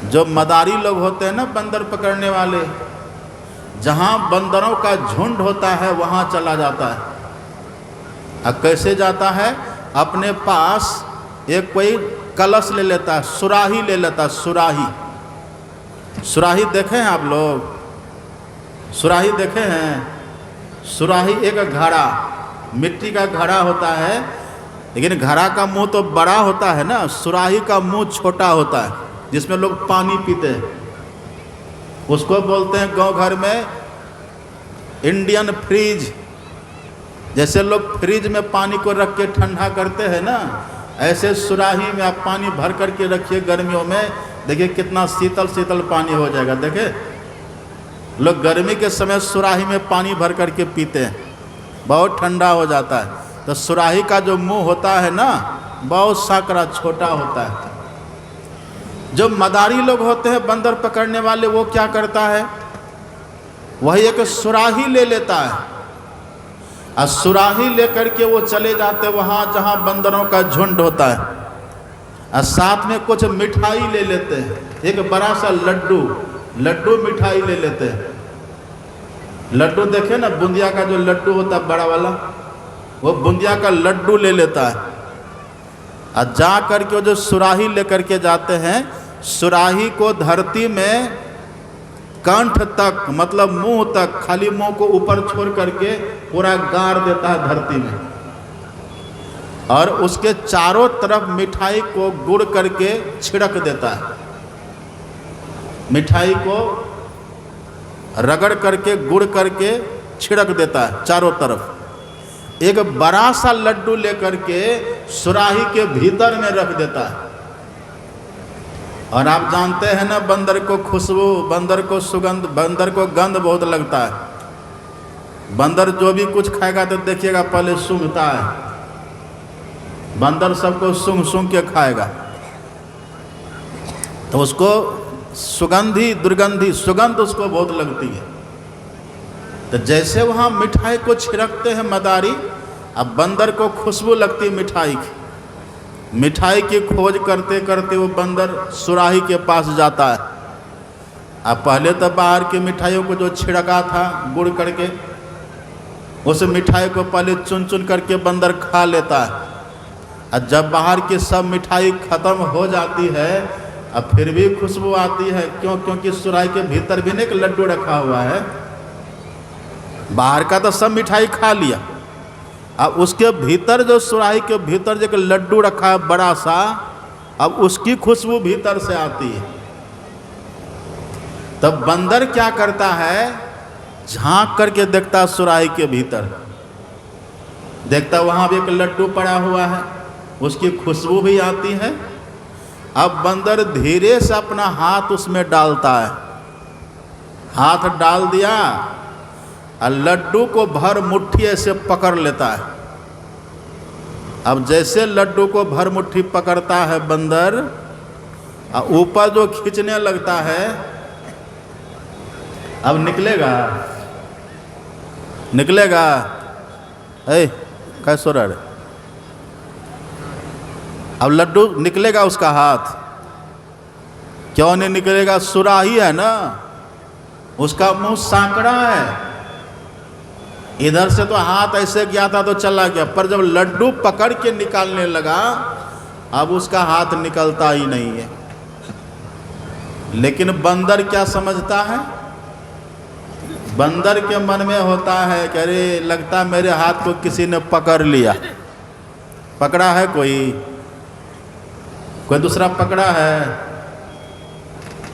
जो मदारी लोग होते हैं ना, बंदर पकड़ने वाले, जहाँ बंदरों का झुंड होता है वहाँ चला जाता है। अब कैसे जाता है? अपने पास एक कोई कलश ले लेता है, सुराही ले लेता है। सुराही देखे हैं आप लोग? सुराही देखे हैं? सुराही एक घड़ा, मिट्टी का घड़ा होता है, लेकिन घड़ा का मुंह तो बड़ा होता है ना, सुराही का मुंह छोटा होता है, जिसमें लोग पानी पीते हैं। उसको बोलते हैं गांव घर में इंडियन फ्रिज। जैसे लोग फ्रिज में पानी को रख के ठंडा करते हैं ना, ऐसे सुराही में आप पानी भर करके रखिए गर्मियों में, देखिए कितना शीतल शीतल पानी हो जाएगा। देखे, लोग गर्मी के समय सुराही में पानी भर करके पीते हैं, बहुत ठंडा हो जाता है। तो सुराही का जो मुंह होता है ना, बहुत साकरा छोटा होता है। जो मदारी लोग होते हैं, बंदर पकड़ने वाले, वो क्या करता है? वही एक सुराही ले लेता है, और सुराही लेकर के वो चले जाते वहाँ जहाँ बंदरों का झुंड होता है, और साथ में कुछ मिठाई ले लेते हैं, एक बड़ा सा लड्डू मिठाई ले लेते हैं। लड्डू देखे ना, बूंदिया का जो लड्डू होता है बड़ा वाला, वो बूंदिया का लड्डू ले लेता है। और जा करके वो जो सुराही लेकर के जाते हैं, सुराही को धरती में कंठ तक, मतलब मुंह तक, खाली मुंह को ऊपर छोड़ करके पूरा गाड़ देता है धरती में, और उसके चारों तरफ मिठाई को गुड़ करके छिड़क देता है। मिठाई को रगड़ करके गुड़ करके छिड़क देता है चारों तरफ। एक बड़ा सा लड्डू लेकर के सुराही के भीतर में रख देता है। और आप जानते हैं ना, बंदर को खुशबू, बंदर को सुगंध, बंदर को गंध बहुत लगता है। बंदर जो भी कुछ खाएगा तो देखिएगा पहले सूंघता है। बंदर सबको सूंघ सूंघ के खाएगा, तो उसको सुगंधी दुर्गंधी सुगंध उसको बहुत लगती है। तो जैसे वहाँ मिठाई को छिड़कते हैं मदारी, अब बंदर को खुशबू लगती मिठाई की। मिठाई की खोज करते करते वो बंदर सुराही के पास जाता है। अब पहले तो बाहर की मिठाइयों को जो छिड़का था गुड़ करके, उस मिठाई को पहले चुन चुन करके बंदर खा लेता है। और जब बाहर की सब मिठाई खत्म हो जाती है, अब फिर भी खुशबू आती है। क्यों? क्योंकि सुराही के भीतर भी एक लड्डू रखा हुआ है। बाहर का तो सब मिठाई खा लिया, अब उसके भीतर जो सुराही के भीतर जो एक लड्डू रखा है बड़ा सा, अब उसकी खुशबू भीतर से आती है। तब बंदर क्या करता है, झांक करके देखता सुराही के भीतर, देखता वहां भी एक लड्डू पड़ा हुआ है, उसकी खुशबू भी आती है। अब बंदर धीरे से अपना हाथ उसमें डालता है। हाथ डाल दिया और लड्डू को भर मुट्ठी ऐसे पकड़ लेता है। अब जैसे लड्डू को भर मुट्ठी पकड़ता है बंदर, और ऊपर जो खींचने लगता है, अब निकलेगा निकलेगा कैसे रहा रे? अब लड्डू निकलेगा उसका हाथ? क्यों नहीं निकलेगा? सुराही है ना, उसका मुंह सांकड़ा है। इधर से तो हाथ ऐसे गया था तो चला गया, पर जब लड्डू पकड़ के निकालने लगा, अब उसका हाथ निकलता ही नहीं है। लेकिन बंदर क्या समझता है? बंदर के मन में होता है कि अरे लगता मेरे हाथ को किसी ने पकड़ लिया। पकड़ा है कोई दूसरा पकड़ा है।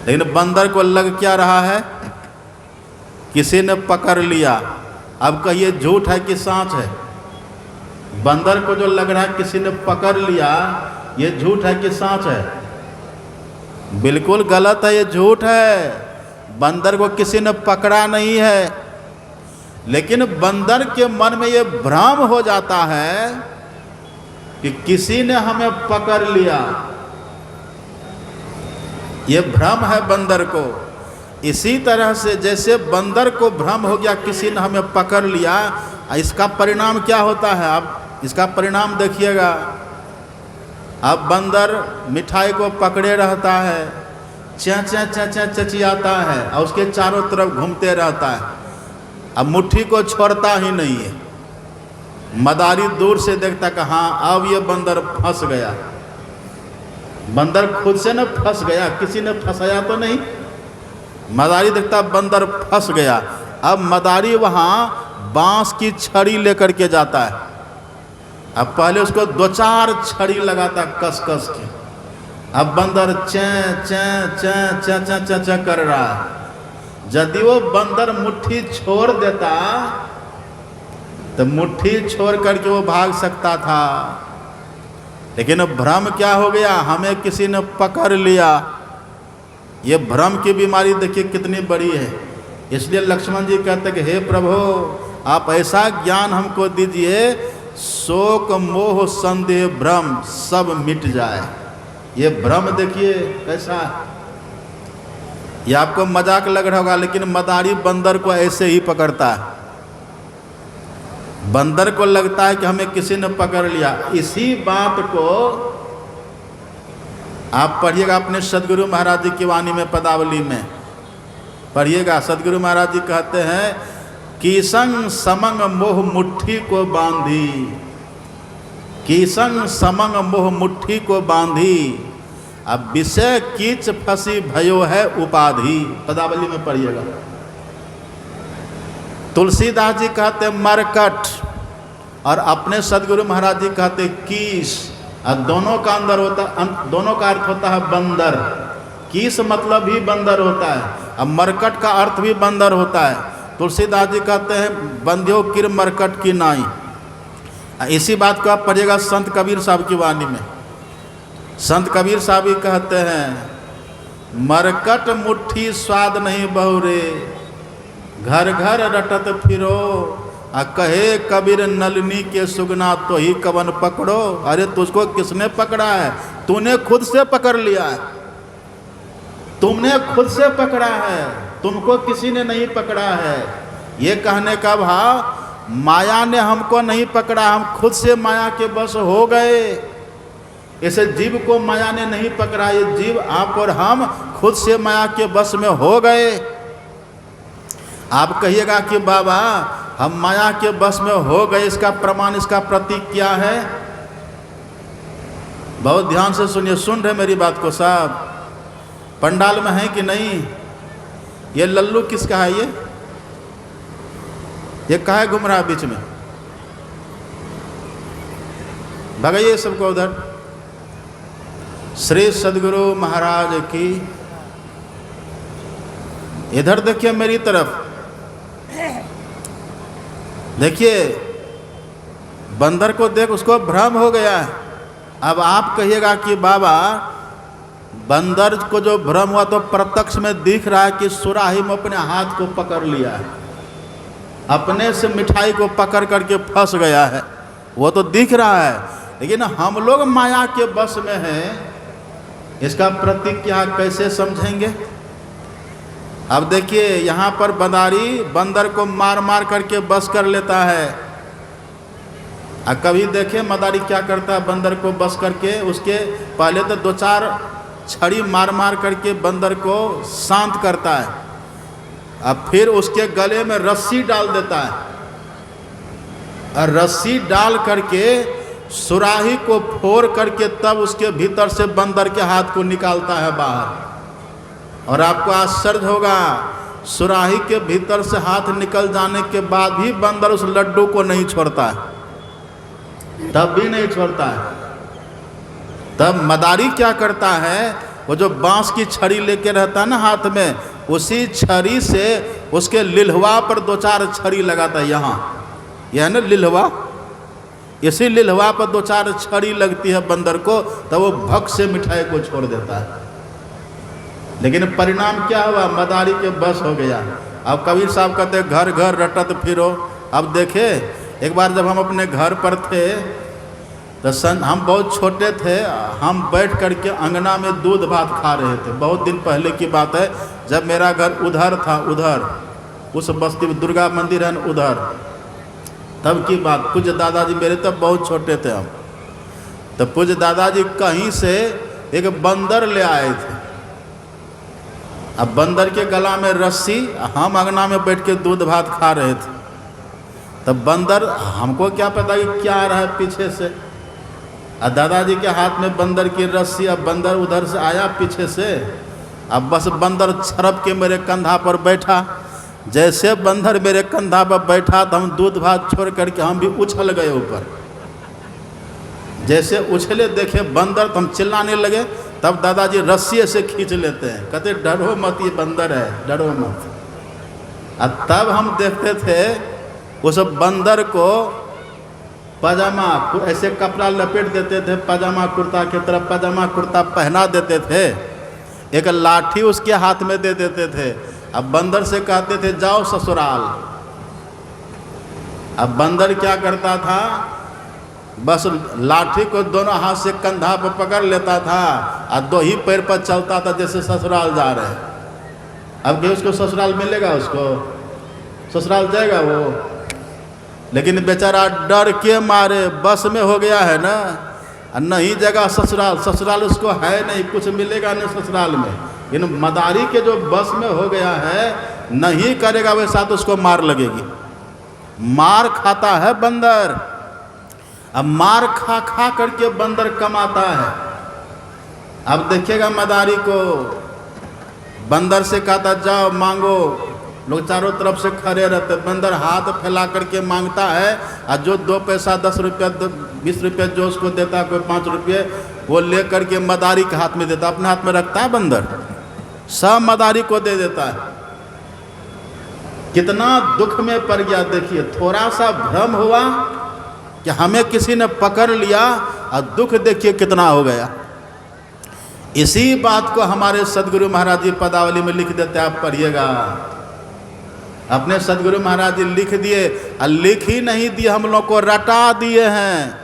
लेकिन बंदर को लग क्या रहा है? किसी ने पकड़ लिया। अब कहिए झूठ है कि सच है? बंदर को जो लग रहा है किसी ने पकड़ लिया, ये झूठ है कि सच है? बिल्कुल गलत है, ये झूठ है। बंदर को किसी ने पकड़ा नहीं है। लेकिन बंदर के मन में ये भ्रम हो जाता है कि किसी ने हमें पकड़ लिया। ये भ्रम है बंदर को। इसी तरह से जैसे बंदर को भ्रम हो गया किसी ने हमें पकड़ लिया, इसका परिणाम क्या होता है? आप इसका परिणाम देखिएगा। अब बंदर मिठाई को पकड़े रहता है, चं चं चं चं चचियाता है और उसके चारों तरफ घूमते रहता है। अब मुट्ठी को छोड़ता ही नहीं है। मदारी दूर से देखता कि हाँ अब ये बंदर फंस गया। बंदर खुद से न फंस गया, किसी ने फंसाया तो नहीं। मदारी देखता बंदर फंस गया। अब मदारी वहाँ बांस की छड़ी लेकर के जाता है। अब पहले उसको 2-4 छड़ी लगाता कस कस के। अब बंदर चं चं चं चं चं चं चं कर रहा है। यदि वो बंदर मुट्ठी छोड़ देता तो मुट्ठी छोड़ करके वो भाग सकता था। लेकिन भ्रम क्या हो गया? हमें किसी ने पकड़ लिया। ये भ्रम की बीमारी देखिए कितनी बड़ी है। इसलिए लक्ष्मण जी कहते कि हे प्रभु, आप ऐसा ज्ञान हमको दीजिए, शोक मोह संदेह भ्रम सब मिट जाए। ये भ्रम देखिए कैसा। ये आपको मजाक लग रहा होगा, लेकिन मदारी बंदर को ऐसे ही पकड़ता है। बंदर को लगता है कि हमें किसी ने पकड़ लिया। इसी बात को आप पढ़िएगा अपने सदगुरु महाराज जी की वाणी में, पदावली में पढ़िएगा। सदगुरु महाराज जी कहते हैं कि संग समंग मोह मुट्ठी को बांधी, कि संग समंग मोह मुट्ठी को बांधी, अब विषय कीच फंसी भयो है उपाधि। पदावली में पढ़िएगा। तुलसीदास जी कहते मरकट और अपने सदगुरु महाराज जी कहते कीस। और दोनों का अंदर होता, दोनों का अर्थ होता है बंदर। कीस मतलब भी बंदर होता है, अब मरकट का अर्थ भी बंदर होता है। तुलसीदास जी कहते हैं बंध्यो किर मरकट की नाई। इसी बात को आप पढ़िएगा संत कबीर साहब की वाणी में। संत कबीर साहब ही कहते हैं मरकट मुट्ठी स्वाद नहीं बहुरे, घर घर रटत फिरो, आ कहे कबीर नलनी के सुगना तो ही कवन पकड़ो। अरे तुझको किसने पकड़ा है? तूने खुद से पकड़ लिया है। तुमने खुद से पकड़ा है, तुमको किसी ने नहीं पकड़ा है। ये कहने का भाव माया ने हमको नहीं पकड़ा, हम खुद से माया के बस हो गए। इसे जीव को माया ने नहीं पकड़ा, ये जीव आप और हम खुद से माया के बस में हो गए। आप कहिएगा कि बाबा हम माया के बस में हो गए, इसका प्रमाण, इसका प्रतीक क्या है? बहुत ध्यान से सुनिए, सुन रहे मेरी बात को साहब? पंडाल में है कि नहीं? ये लल्लू किसका है? ये काहे घूम रहा है बीच में? भगाइए सबको उधर। श्री सद्गुरु महाराज की, इधर देखिए मेरी तरफ, देखिए बंदर को देख उसको भ्रम हो गया है। अब आप कहिएगा कि बाबा बंदर को जो भ्रम हुआ तो प्रत्यक्ष में दिख रहा है कि सुराही में अपने हाथ को पकड़ लिया है, अपने से मिठाई को पकड़ करके फंस गया है, वो तो दिख रहा है। लेकिन हम लोग माया के बस में हैं, इसका प्रतीक क्या कैसे समझेंगे? अब देखिए यहाँ पर बंदारी बंदर को मार मार करके बस कर लेता है। अब कभी देखे मदारी क्या करता है बंदर को बस करके? उसके पहले तो 2-4 छड़ी मार मार करके बंदर को शांत करता है, अब फिर उसके गले में रस्सी डाल देता है, और रस्सी डाल करके सुराही को फोड़ करके तब उसके भीतर से बंदर के हाथ को निकालता है बाहर। और आपको आश्चर्य होगा, सुराही के भीतर से हाथ निकल जाने के बाद भी बंदर उस लड्डू को नहीं छोड़ता है, तब भी नहीं छोड़ता है। तब मदारी क्या करता है, वो जो बांस की छड़ी लेके रहता है ना हाथ में, उसी छड़ी से उसके लिलहवा पर 2-4 छड़ी लगाता है। यहाँ यह है ना लिलहवा, इसी लिलहवा पर 2-4 छड़ी लगती है बंदर को, तब वो भक से मिठाई को छोड़ देता है। लेकिन परिणाम क्या हुआ? मदारी के बस हो गया। अब कबीर साहब कहते घर घर रटत फिरो। अब देखे एक बार जब हम अपने घर पर थे तो हम बहुत छोटे थे, हम बैठ करके अंगना में दूध भात खा रहे थे। बहुत दिन पहले की बात है, जब मेरा घर उधर था, उधर उस बस्ती में दुर्गा मंदिर है उधर, तब की बात। पूज्य दादाजी मेरे तब बहुत छोटे थे हम, तो पूज्य दादाजी कहीं से एक बंदर ले आए थे। अब बंदर के गला में रस्सी, हम अंगना में बैठ के दूध भात खा रहे थे। तब बंदर, हमको क्या पता कि क्या आ रहा है पीछे से, और दादाजी के हाथ में बंदर की रस्सी। अब बंदर उधर से आया पीछे से, अब बस बंदर छरप के मेरे कंधा पर बैठा। जैसे बंदर मेरे कंधा पर बैठा तो हम दूध भात छोड़ करके हम भी उछल गए ऊपर। जैसे उछले देखे बंदर तो हम चिल्लाने लगे। तब दादाजी रस्सी से खींच लेते हैं, कहते डरो मत, ये बंदर है, डरो मत। और तब हम देखते थे उस बंदर को पजामा, ऐसे कपड़ा लपेट देते थे पजामा कुर्ता की तरह, पजामा कुर्ता पहना देते थे, एक लाठी उसके हाथ में दे देते थे। अब बंदर से कहते थे जाओ ससुराल। अब बंदर क्या करता था, बस लाठी को दोनों हाथ से कंधा पर पकड़ लेता था और 2 ही पैर पर चलता था जैसे ससुराल जा रहे हैं। अब क्या उसको ससुराल मिलेगा? उसको ससुराल जाएगा वो? लेकिन बेचारा डर के मारे बस में हो गया है ना, नहीं जगह ससुराल, ससुराल उसको है नहीं, कुछ मिलेगा नहीं ससुराल में। इन मदारी के जो बस में हो गया है, नहीं करेगा वैसा तो उसको मार लगेगी। मार खाता है बंदर। अब मार खा खा करके बंदर कमाता है। अब देखिएगा मदारी को, बंदर से कहता जाओ मांगो, लोग चारों तरफ से खड़े रहते, बंदर हाथ फैला करके मांगता है, और जो 2 पैसा 10 रुपया 20 रुपया जो उसको देता, कोई 5 रुपये, वो ले करके मदारी के हाथ में देता, अपने हाथ में रखता है बंदर, सब मदारी को दे देता है। कितना दुख में पड़ गया। देखिए थोड़ा सा भ्रम हुआ कि हमें किसी ने पकड़ लिया, और दुख देखिए कितना हो गया। इसी बात को हमारे सदगुरु महाराज जी पदावली में लिख देते हैं, आप पढ़िएगा। अपने सदगुरु महाराज जी लिख दिए, और लिख ही नहीं दिए, हम लोग को रटा दिए हैं।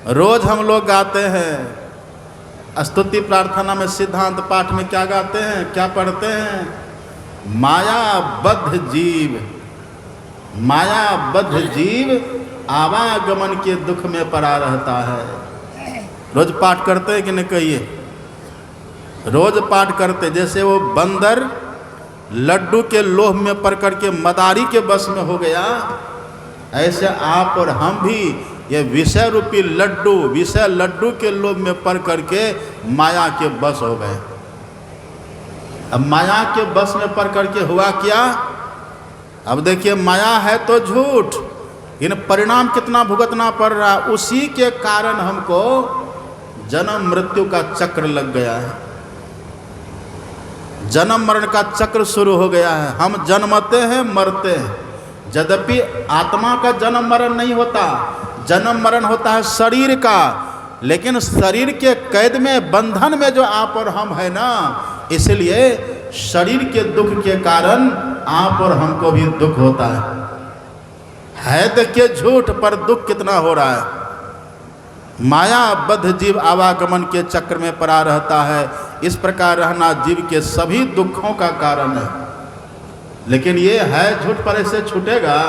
रोज हम लोग गाते हैं स्तुति प्रार्थना में, सिद्धांत पाठ में क्या गाते हैं, क्या पढ़ते हैं? माया बद्ध जीव मायाबद्ध जीव आवागमन के दुख में पड़ा रहता है। रोज पाठ करते हैं कि नहीं कहिए? रोज पाठ करते। जैसे वो बंदर लड्डू के लोभ में पड़ करके मदारी के बस में हो गया, ऐसे आप और हम भी ये विषय रूपी विषय लड्डू के लोभ में पड़ करके माया के बस हो गए। अब माया के बस में पड़ करके हुआ क्या? अब देखिए, माया है तो झूठ, इन परिणाम कितना भुगतना पड़ रहा। उसी के कारण हमको जन्म मृत्यु का चक्र लग गया है, जन्म मरण का चक्र शुरू हो गया है। हम जन्मते हैं, मरते हैं। यद्यपि आत्मा का जन्म मरण नहीं होता, जन्म मरण होता है शरीर का। लेकिन शरीर के कैद में, बंधन में जो आप और हम है ना, इसलिए शरीर के दुख के कारण आप और हमको भी दुख होता है। देखिए झूठ, पर दुख कितना हो रहा है। मायाबद्ध जीव आवागमन के चक्र में पड़ा रहता है। इस प्रकार रहना जीव के सभी दुखों का कारण है। लेकिन ये है झूठ, पर ऐसे छूटेगा?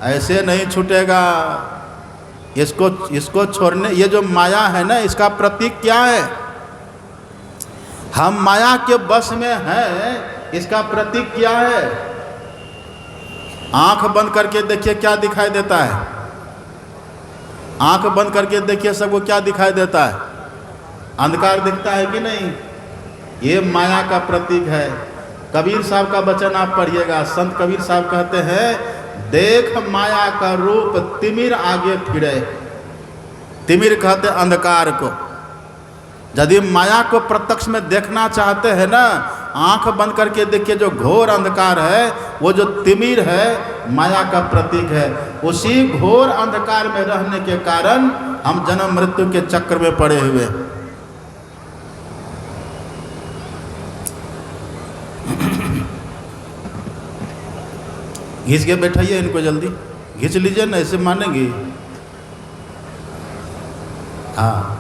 ऐसे नहीं छूटेगा। इसको छोड़ने, ये जो माया है ना, इसका प्रतीक क्या है? हम माया के बस में हैं, इसका प्रतीक क्या है? आंख बंद करके देखिए क्या दिखाई देता है। आंख बंद करके देखिए सबको क्या दिखाई देता है? अंधकार दिखता है कि नहीं? ये माया का प्रतीक है। कबीर साहब का वचन आप पढ़िएगा। संत कबीर साहब कहते हैं, देख माया का रूप तिमिर आगे फिरे। तिमिर कहते अंधकार को। यदि माया को प्रत्यक्ष में देखना चाहते हैं ना, आंख बंद करके देखिए, जो घोर अंधकार है, वो जो तिमिर है, माया का प्रतीक है। उसी घोर अंधकार में रहने के कारण हम जन्म मृत्यु के चक्र में पड़े हुए। घिंच के बैठाइए इनको, जल्दी घिंच लीजिए ना, ऐसे मानेंगे। हाँ,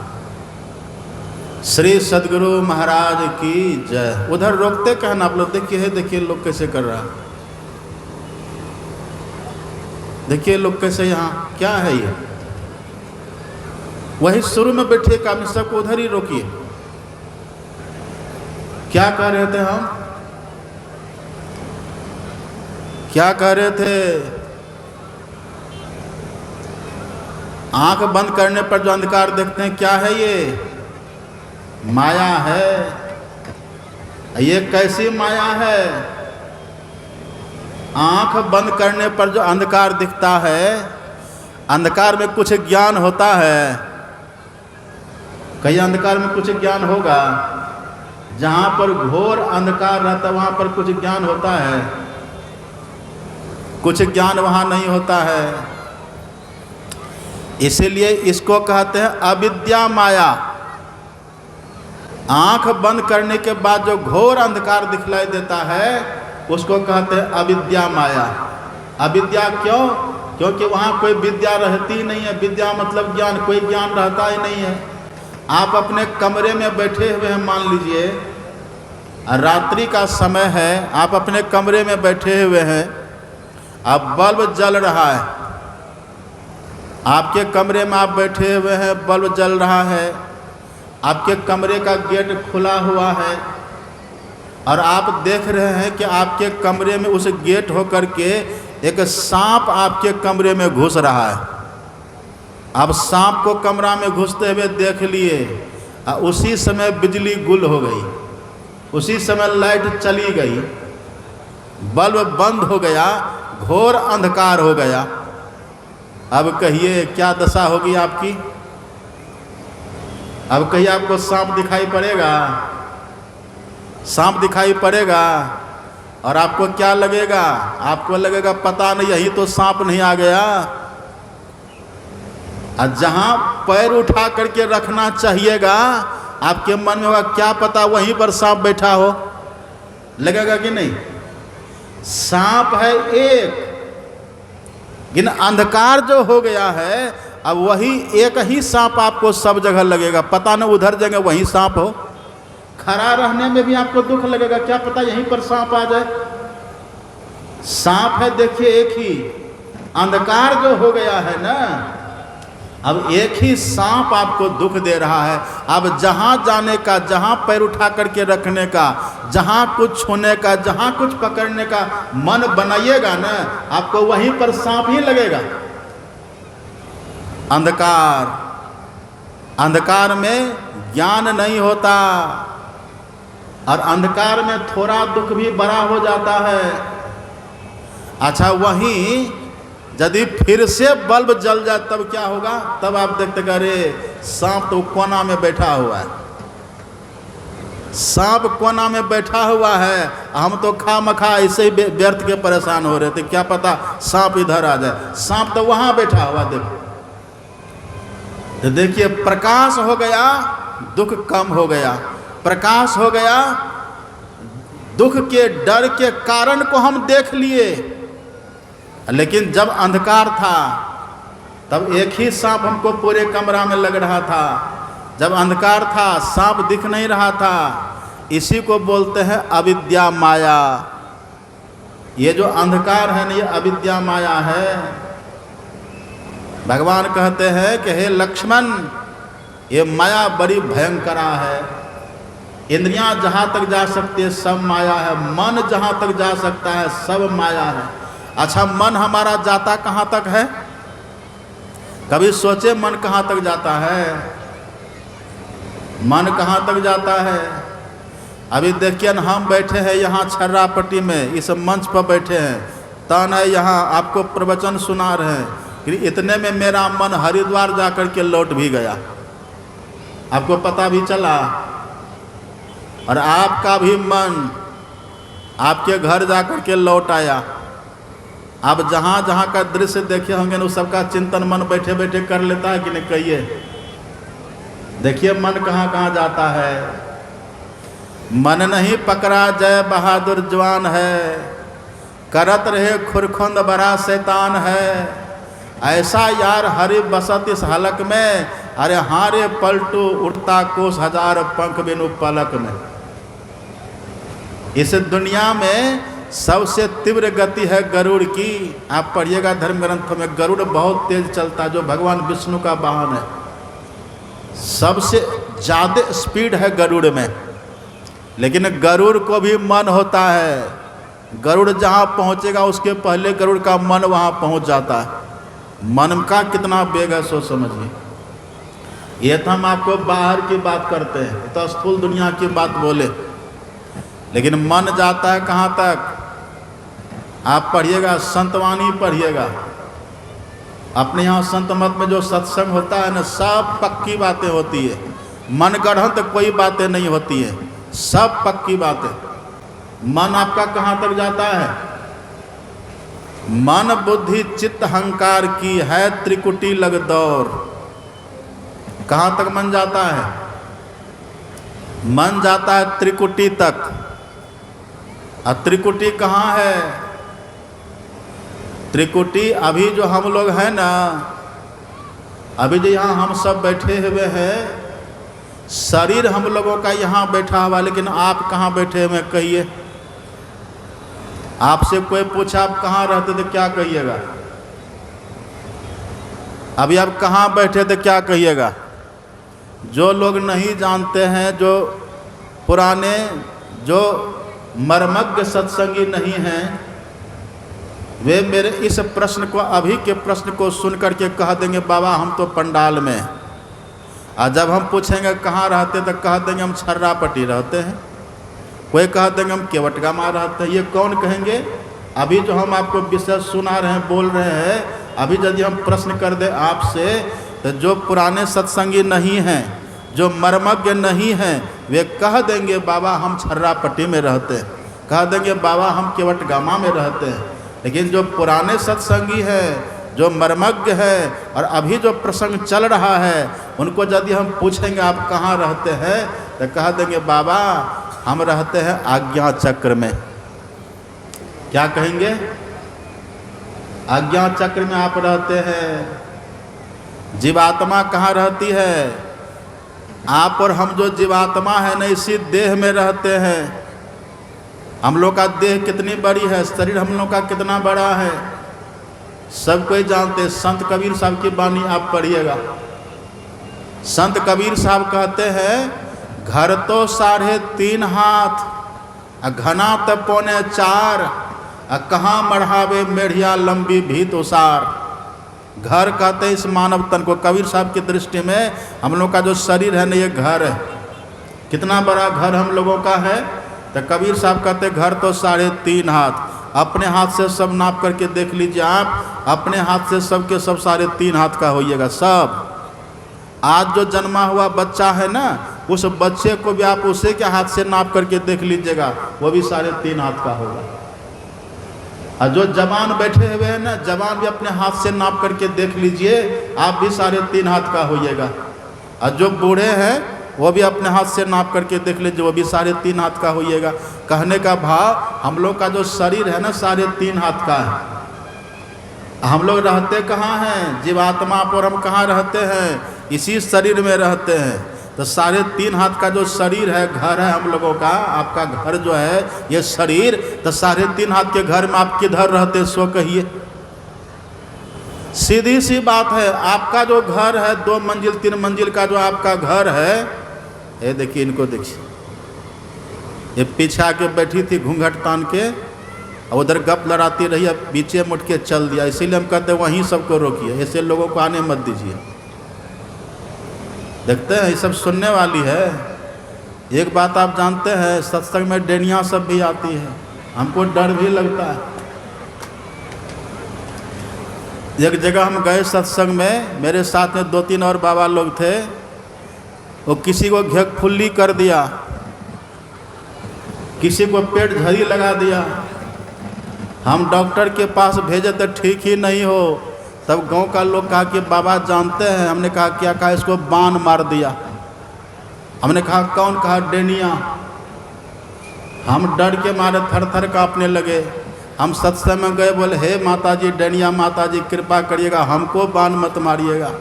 श्री सद्गुरु महाराज की जय। उधर रोकते कहना आप लोग। देखिए लोग कैसे कर रहा। देखिए लोग कैसे, यहाँ क्या है ये? वही शुरू में बैठे काम, सबको उधर ही रोकिए। क्या कह रहे थे हम? क्या कह रहे थे? आंख बंद करने पर जो अंधकार देखते हैं, क्या है ये? माया है। ये कैसी माया है? आंख बंद करने पर जो अंधकार दिखता है, अंधकार में कुछ ज्ञान होता है। कहीं अंधकार में कुछ ज्ञान होगा? जहाँ पर घोर अंधकार रहता वहाँ पर कुछ ज्ञान होता है? कुछ ज्ञान वहाँ नहीं होता है। इसीलिए इसको कहते हैं अविद्या माया। आंख बंद करने के बाद जो घोर अंधकार दिखलाई देता है, उसको कहते हैं अविद्या माया। अविद्या क्यों? क्योंकि वहाँ कोई विद्या रहती नहीं है। विद्या मतलब ज्ञान, कोई ज्ञान रहता ही नहीं है। आप अपने कमरे में बैठे हुए हैं, मान लीजिए रात्रि का समय है, आप अपने कमरे में बैठे हुए हैं, अब बल्ब जल रहा है। आपके कमरे में आप बैठे हुए हैं, बल्ब जल रहा है, आपके कमरे का गेट खुला हुआ है, और आप देख रहे हैं कि आपके कमरे में उस गेट होकर के एक सांप आपके कमरे में घुस रहा है। अब सांप को कमरा में घुसते हुए देख लिए, उसी समय बिजली गुल हो गई, उसी समय लाइट चली गई, बल्ब बंद हो गया, घोर अंधकार हो गया। अब कहिए क्या दशा होगी आपकी? अब कहिए आपको सांप दिखाई पड़ेगा? सांप दिखाई पड़ेगा और आपको क्या लगेगा? आपको लगेगा पता नहीं, यही तो सांप नहीं आ गया। और जहाँ पैर उठा करके रखना चाहिएगा, आपके मन में होगा क्या पता वहीं पर सांप बैठा हो। लगेगा कि नहीं? सांप है एक, लेकिन अंधकार जो हो गया है, अब वही एक ही सांप आपको सब जगह लगेगा। पता नहीं उधर जगह वहीं सांप हो। खड़ा रहने में भी आपको दुख लगेगा, क्या पता यहीं पर सांप आ जाए। सांप है देखिए एक ही, अंधकार जो हो गया है ना, अब एक ही सांप आपको दुख दे रहा है। अब जहाँ जाने का, जहाँ पैर उठा करके रखने का, जहाँ कुछ छूने का, जहाँ कुछ पकड़ने का मन बनाइएगा ना, आपको वहीं पर सांप ही लगेगा। अंधकार, अंधकार में ज्ञान नहीं होता, और अंधकार में थोड़ा दुख भी बड़ा हो जाता है। अच्छा, वहीं यदि फिर से बल्ब जल जाए तब क्या होगा? तब आप देखते हैं अरे सांप तो कोना में बैठा हुआ है, सांप कोना में बैठा हुआ है, हम तो खा मखा ऐसे ही व्यर्थ के परेशान हो रहे थे, क्या पता सांप इधर आ जाए। सांप तो वहां बैठा हुआ, देखो। तो देखिए, प्रकाश हो गया, दुख कम हो गया। प्रकाश हो गया, दुख के डर के कारण को हम देख लिए। लेकिन जब अंधकार था तब एक ही सांप हमको पूरे कमरा में लग रहा था। जब अंधकार था, सांप दिख नहीं रहा था। इसी को बोलते हैं अविद्या माया। ये जो अंधकार है ना, ये अविद्या माया है। भगवान कहते हैं कि हे लक्ष्मण, ये माया बड़ी भयंकरा है। इंद्रियां जहाँ तक जा सकती है सब माया है, मन जहाँ तक जा सकता है सब माया है। अच्छा, मन हमारा जाता कहाँ तक है? कभी सोचे मन कहाँ तक जाता है? मन कहाँ तक जाता है? अभी देखिए ना, हम बैठे हैं यहाँ छर्रापट्टी में, इस मंच पर बैठे हैं, तन है यहाँ, आपको प्रवचन सुना रहे हैं, कि इतने में मेरा मन हरिद्वार जाकर के लौट भी गया, आपको पता भी चला। और आपका भी मन आपके घर जाकर के लौट आया। आप जहाँ जहाँ का दृश्य देखे होंगे ना, उस सबका चिंतन मन बैठे बैठे कर लेता है कि नहीं? कहिए, देखिए मन कहाँ कहाँ जाता है। मन नहीं पकड़ा जय बहादुर जवान है, करत रहे खुरखुंद बड़ा शैतान है। ऐसा यार हरि बसत इस हलक में, अरे हारे पलटू उठता कोस हजार पंख बिनु पलक में। इस दुनिया में सबसे तीव्र गति है गरुड़ की। आप पढ़िएगा धर्म ग्रंथों में, गरुड़ बहुत तेज चलता है, जो भगवान विष्णु का वाहन है। सबसे ज़्यादा स्पीड है गरुड़ में। लेकिन गरुड़ को भी मन होता है। गरुड़ जहाँ पहुँचेगा उसके पहले गरुड़ का मन वहाँ पहुँच जाता है। मन का कितना वेग है सो समझिए। ये तो हम आपको बाहर की बात करते हैं, तो स्थूल दुनिया की बात बोले, लेकिन मन जाता है कहाँ तक? आप पढ़िएगा, संतवाणी पढ़िएगा। अपने यहाँ संत मत में जो सत्संग होता है ना, सब पक्की बातें होती है, मन गढ़ंत तो कोई बातें नहीं होती है, सब पक्की बातें। मन आपका कहाँ तक जाता है? मन बुद्धि चित्त अहंकार की है त्रिकुटी लग दौर। कहाँ तक मन जाता है? मन जाता है त्रिकुटी तक। और त्रिकुटी कहाँ है? त्रिकुटी अभी जो हम लोग हैं ना, अभी जो यहाँ हम सब बैठे हुए हैं, शरीर हम लोगों का यहाँ बैठा हुआ, लेकिन आप कहाँ बैठे हुए कहिए? आपसे कोई पूछा आप कहाँ रहते थे, क्या कहिएगा? अभी आप कहाँ बैठे थे, क्या कहिएगा? जो लोग नहीं जानते हैं, जो पुराने, जो मर्मज्ञ सत्संगी नहीं हैं, वे मेरे इस प्रश्न को, अभी के प्रश्न को सुन करके कह देंगे बाबा हम तो पंडाल में। और जब हम पूछेंगे कहाँ रहते तो कह देंगे हम छर्रापट्टी रहते हैं। कोई कह देंगे हम केवटगामा रहते हैं। ये कौन कहेंगे? अभी जो हम आपको विषय सुना रहे हैं, बोल रहे हैं, अभी यदि हम प्रश्न कर दें आपसे, तो जो पुराने सत्संगी नहीं हैं, जो मर्मज्ञ नहीं हैं, वे कह देंगे बाबा हम छर्रापट्टी में रहते हैं, कह देंगे बाबा हम केवटगामा में रहते हैं। लेकिन जो पुराने सत्संगी हैं, जो मर्मज्ञ है, और अभी जो प्रसंग चल रहा है, उनको यदि हम पूछेंगे आप कहाँ रहते हैं, तो कह देंगे बाबा हम रहते हैं आज्ञा चक्र में। क्या कहेंगे? आज्ञा चक्र में आप रहते हैं। जीवात्मा कहाँ रहती है? आप और हम जो जीवात्मा है ना, इसी देह में रहते हैं। हम लोग का देह कितनी बड़ी है, शरीर हम लोग का कितना बड़ा है, सब कोई जानते। संत कबीर साहब की वाणी आप पढ़िएगा। संत कबीर साहब कहते हैं घर तो 3.5 हाथ घना तो 4.25 कहाँ मढ़ावे मेढ़िया लंबी भीत उसार। घर कहते हैं इस मानव तन को। कबीर साहब की दृष्टि में हम लोग का जो शरीर है ना, ये घर है। कितना बड़ा घर हम लोगों का है, तो कबीर साहब कहते हैं घर तो 3.5 हाथ। अपने हाथ से सब नाप करके देख लीजिए आप, अपने हाथ से सब के सब 3.5 हाथ का होइएगा सब। आज जो जन्मा हुआ बच्चा है ना, उस बच्चे को भी आप उसे के हाथ से नाप करके देख लीजिएगा, वो भी 3.5 हाथ का होगा। और जो जवान बैठे हुए हैं ना, जवान भी अपने हाथ से नाप करके देख लीजिए, आप भी 3.5 हाथ का होइएगा। और जो बूढ़े हैं वो भी अपने हाथ से नाप करके देख लीजिए, वो भी 3.5 हाथ का होइएगा। कहने का भाव, हम लोग का जो शरीर है ना 3.5 हाथ का है। हम लोग रहते कहाँ हैं? जीवात्मा पर हम कहाँ रहते हैं? इसी शरीर में रहते हैं। तो 3.5 हाथ का जो शरीर है, घर है हम लोगों का, आपका घर जो है ये शरीर, तो 3.5 हाथ के घर में आप किधर रहते सो कहिए। सीधी सी बात है। आपका जो घर है 2 मंजिल 3 मंजिल का जो आपका घर है, ये देखिए, इनको देखिए, ये पीछे आके बैठी थी घूंघट तान के, और उधर गप लड़ाती रही, अब पीछे मुड़ के चल दिया। इसीलिए हम कहते हैं वहीं सबको रोकिए, ऐसे लोगों को आने मत दीजिए। देखते हैं ये सब सुनने वाली है। एक बात आप जानते हैं, सत्संग में डेनियाँ सब भी आती है, हमको डर भी लगता है। एक जगह हम गए सत्संग में, मेरे साथ में 2-3 और बाबा लोग थे। वो किसी को घेकफुल्ली कर दिया, किसी को पेट झड़ी लगा दिया। हम डॉक्टर के पास भेजे तो ठीक ही नहीं हो। तब गांव का लोग कहा कि बाबा जानते हैं। हमने कहा क्या? कहा इसको बाण मार दिया। हमने कहा कौन? कहा डेनिया। हम डर के मारे थर थर कांपने लगे। हम सत्संग में गए, बोले हे माता जी, डेनिया माता जी कृपा करिएगा, हमको बाण मत मारिएगा।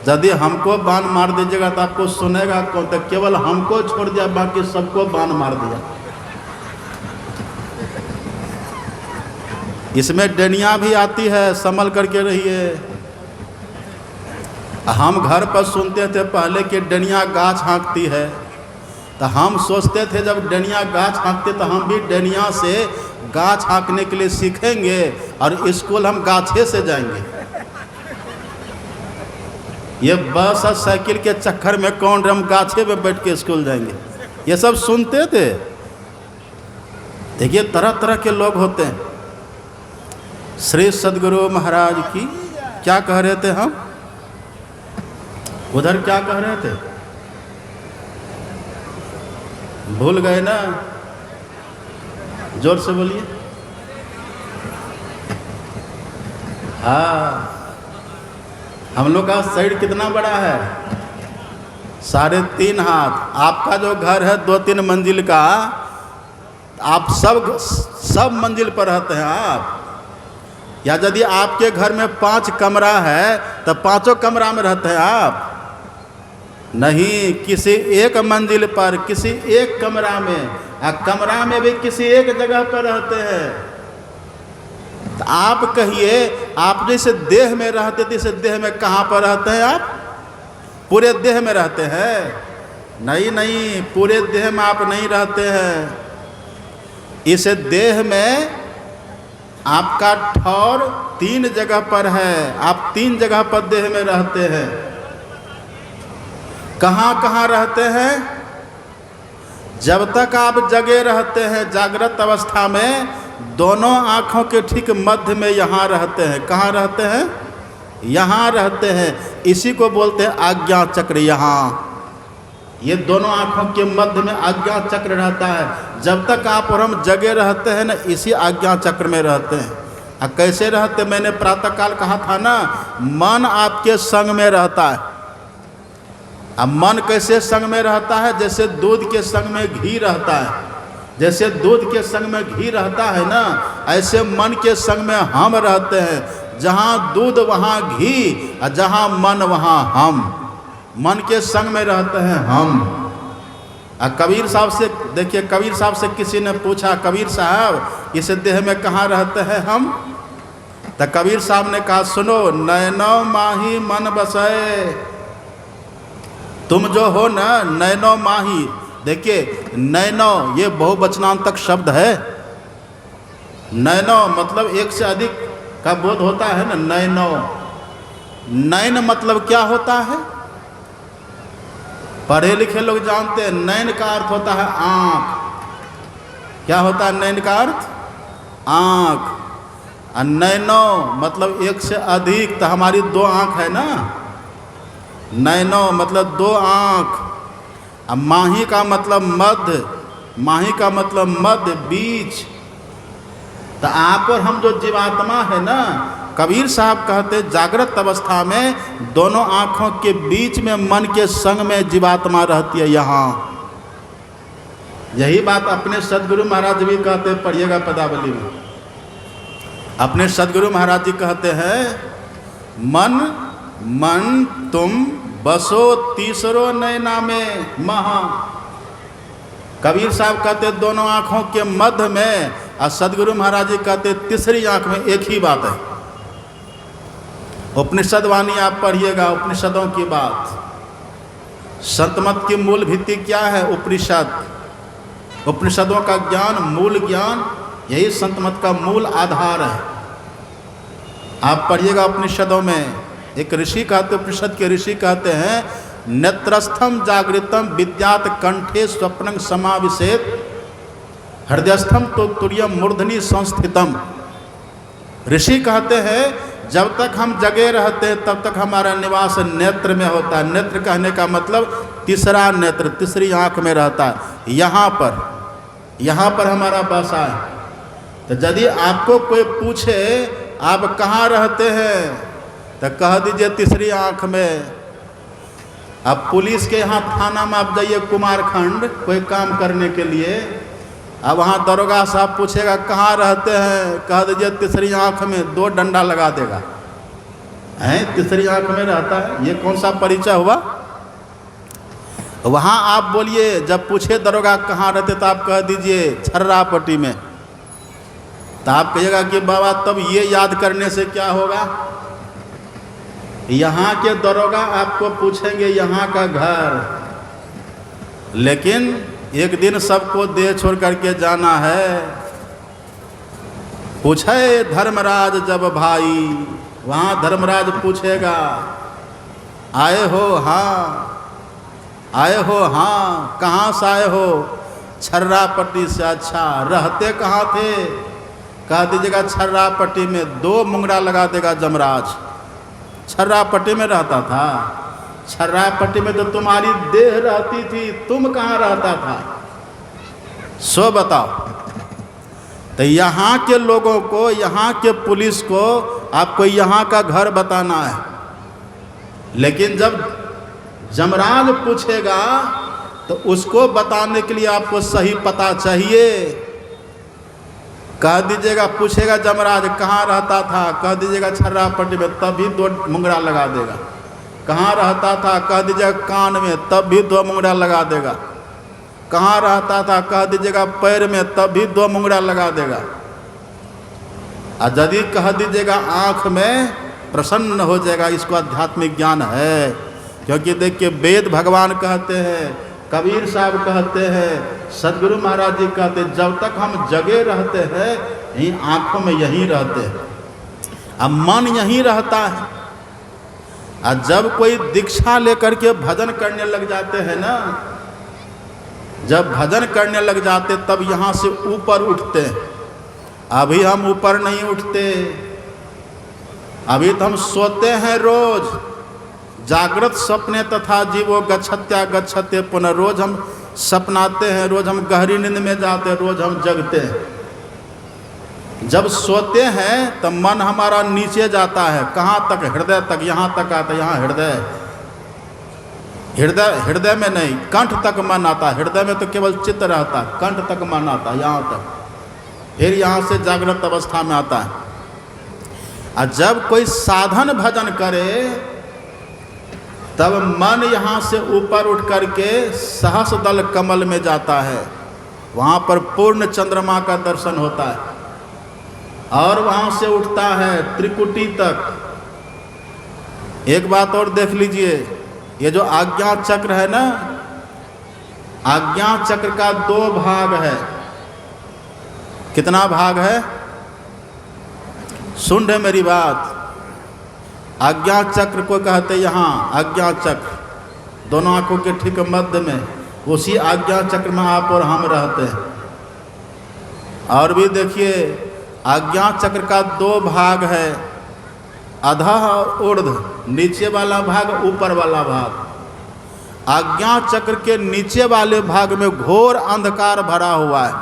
यदि हमको बाण मार दीजिएगा तो आपको सुनेगा कौन? तो केवल हमको छोड़ दिया, बाकी सबको बाण मार दिया। इसमें डेनिया भी आती है, संभल करके रहिए। हम घर पर सुनते थे पहले कि डेनिया गाछ हाँकती है, तो हम सोचते थे जब डेनिया गाछ हाँकते तो हम भी डेनिया से गाछ हाँकने के लिए सीखेंगे और स्कूल हम गाछे से जाएंगे। ये बस और साइकिल के चक्कर में कौन हम गाछे में बैठ के स्कूल जाएंगे, ये सब सुनते थे। देखिए तरह तरह के लोग होते हैं। श्री सद्गुरु महाराज की क्या कह रहे थे हम? उधर क्या कह रहे थे? भूल गए ना? जोर से बोलिए। हाँ, हम लोग का शरीर कितना बड़ा है? 3.5 हाथ। आपका जो घर है 2-3 मंजिल का, आप सब मंजिल पर रहते हैं आप। या यदि आपके घर में 5 कमरा है तो 5 कमरा में रहते हैं आप? नहीं, किसी एक मंजिल पर, किसी एक कमरा में, कमरा में भी किसी एक जगह पर रहते हैं। तो आप कहिए, आप जैसे देह में रहते थे, इस देह में कहाँ पर रहते हैं आप? पूरे देह में रहते हैं? नहीं नहीं, पूरे देह में आप नहीं रहते हैं। इस देह में आपका ठौर 3 जगह पर है। आप 3 जगह पर देह में रहते हैं। कहाँ कहाँ रहते हैं? जब तक आप जगे रहते हैं, जागृत अवस्था में, दोनों आँखों के ठीक मध्य में यहाँ रहते हैं। कहाँ रहते हैं? यहाँ रहते हैं। इसी को बोलते हैं आज्ञा चक्र। यहाँ ये दोनों आँखों के मध्य में आज्ञा चक्र रहता है। जब तक आप और हम जगे रहते हैं ना, इसी आज्ञा चक्र में रहते हैं। कैसे रहते? मैंने प्रातःकाल कहा था ना, मन आपके संग में रहता है। अब मन कैसे संग में रहता है? जैसे दूध के संग में घी रहता है। जैसे दूध के संग में घी रहता है ना, ऐसे मन के संग में हम रहते हैं। जहाँ दूध वहाँ घी, और जहाँ मन वहाँ हम। मन के संग में रहते हैं हम। कबीर साहब से देखिए, कबीर साहब से किसी ने पूछा, कबीर साहब इस देह में कहाँ रहते हैं हम? तो कबीर साहब ने कहा, सुनो, नैनो माही मन बसे। तुम जो हो ना, नैनो माही, देखिए नैनो ये बहुवचनांतक शब्द है। नैनो मतलब एक से अधिक का बोध होता है ना, नैनो। नैन मतलब क्या होता है? पढ़े लिखे लोग जानते हैं, नैन का अर्थ होता है आँख। क्या होता है नैन का अर्थ? आँख। और नैनो मतलब एक से अधिक, तो हमारी 2 आँख है ना। नैनो मतलब 2 आँख। अब माही का मतलब मध्य, माही का मतलब मध्य, बीच। तो आप और हम जो जीवात्मा है ना, कबीर साहब कहते जागृत अवस्था में दोनों आँखों के बीच में मन के संग में जीवात्मा रहती है यहाँ। यही बात अपने सदगुरु महाराज भी कहते, पढ़िएगा पदावली में। अपने सदगुरु महाराज जी कहते हैं, मन मन तुम बसो तीसरो नैना में महा। कबीर साहब कहते दोनों आँखों के मध्य में, और सदगुरु महाराज जी कहते तीसरी आँख में एक ही बात है। उपनिषद वाणी आप पढ़िएगा, उपनिषदों की बात। संतमत की मूल भित्ति क्या है? उपनिषद। उपनिषदों का ज्ञान, मूल ज्ञान, यही संतमत का मूल आधार है। आप पढ़िएगा उपनिषदों में, एक ऋषि कहते, उपनिषद के ऋषि कहते हैं, नेत्रस्थम जागृतम विद्यात कंठे स्वप्नं समाविशेत हृदयस्थम तो तुर्यम मूर्धनि संस्थितम। ऋषि कहते हैं जब तक हम जगे रहते हैं तब तक हमारा निवास नेत्र में होता है। नेत्र कहने का मतलब तीसरा नेत्र, तीसरी आँख में रहता है। यहाँ पर हमारा बसा है। तो यदि आपको कोई पूछे आप कहाँ रहते हैं, तो कह दीजिए तीसरी आँख में। अब पुलिस के यहाँ थाना में आप जाइए, कुमारखंड, कोई काम करने के लिए। अब वहाँ दरोगा साहब पूछेगा कहाँ रहते हैं, कह दीजिए तीसरी आँख में, 2 डंडा लगा देगा। हैं, तीसरी आँख में रहता है, ये कौन सा परिचय हुआ? वहाँ आप बोलिए, जब पूछे दरोगा कहाँ रहते तो आप कह दीजिए छर्रापट्टी में। तो आप कहिएगा कि बाबा तब ये याद करने से क्या होगा? यहाँ के दरोगा आपको पूछेंगे यहाँ का घर, लेकिन एक दिन सबको देह छोड़ करके जाना है। पूछे धर्मराज जब भाई, वहाँ धर्मराज पूछेगा आए हो? हाँ। आए हो? हाँ। कहाँ से आए हो? छर्रापट्टी से। अच्छा, रहते कहाँ थे? कह दीजिएगा छर्रापट्टी में। 2 मुंगरा लगा देगा जमराज। छर्रापट्टी में रहता था। छर्रापट्टी में तो तुम्हारी देह रहती थी, तुम कहाँ रहता था? सो बताओ। तो यहाँ के लोगों को, यहाँ के पुलिस को आपको यहाँ का घर बताना है, लेकिन जब जमराज पूछेगा तो उसको बताने के लिए आपको सही पता चाहिए। कह दीजिएगा, पूछेगा जमराज कहाँ रहता था, कह दीजिएगा छर्रापट्टी में, तब भी 2 मुंगरा लगा देगा। कहाँ रहता था, कह दीजिएगा कान में, तब भी 2 मुंगरा लगा देगा। कहाँ रहता था, कह दीजिएगा पैर में, तब भी 2 मुंगरा लगा देगा। और यदि कह दीजिएगा आँख में, प्रसन्न हो जाएगा, इसको आध्यात्मिक ज्ञान है। क्योंकि देखिए वेद भगवान कहते हैं, कबीर साहब कहते हैं, सदगुरु महाराज जी कहते हैं, जब तक हम जगे रहते हैं यहीं आँखों में यहीं रहते हैं, अब मन यहीं रहता है। और जब कोई दीक्षा लेकर के भजन करने लग जाते हैं ना, जब भजन करने लग जाते तब यहाँ से ऊपर उठते हैं। अभी हम ऊपर नहीं उठते, अभी तो हम सोते हैं रोज। जागृत सपने तथा जीवो गच्छत्या गच्छते पुनः। रोज हम सपनाते हैं, रोज हम गहरी नींद में जाते हैं, रोज हम जगते हैं। जब सोते हैं तब मन हमारा नीचे जाता है। कहाँ तक? हृदय तक। यहाँ तक आता है, यहाँ हृदय। हृदय में नहीं, कंठ तक मन आता। हृदय में तो केवल चित्त रहता, कंठ तक मन आता, यहाँ तक। फिर यहाँ से जागृत अवस्था में आता है। और जब कोई साधन भजन करे तब मन यहाँ से ऊपर उठ करके सहस्रदल कमल में जाता है, वहाँ पर पूर्ण चंद्रमा का दर्शन होता है और वहाँ से उठता है त्रिकुटी तक। एक बात और देख लीजिए, ये जो आज्ञा चक्र है ना, आज्ञा चक्र का 2 भाग है। कितना भाग है? सुन रहे मेरी बात? आज्ञा चक्र को कहते यहाँ आज्ञा चक्र, दोनों आंखों के ठीक मध्य में, उसी आज्ञा चक्र में आप और हम रहते हैं। और भी देखिए, आज्ञा चक्र का 2 भाग है, अधः और ऊर्ध्व, नीचे वाला भाग ऊपर वाला भाग। आज्ञा चक्र के नीचे वाले भाग में घोर अंधकार भरा हुआ है,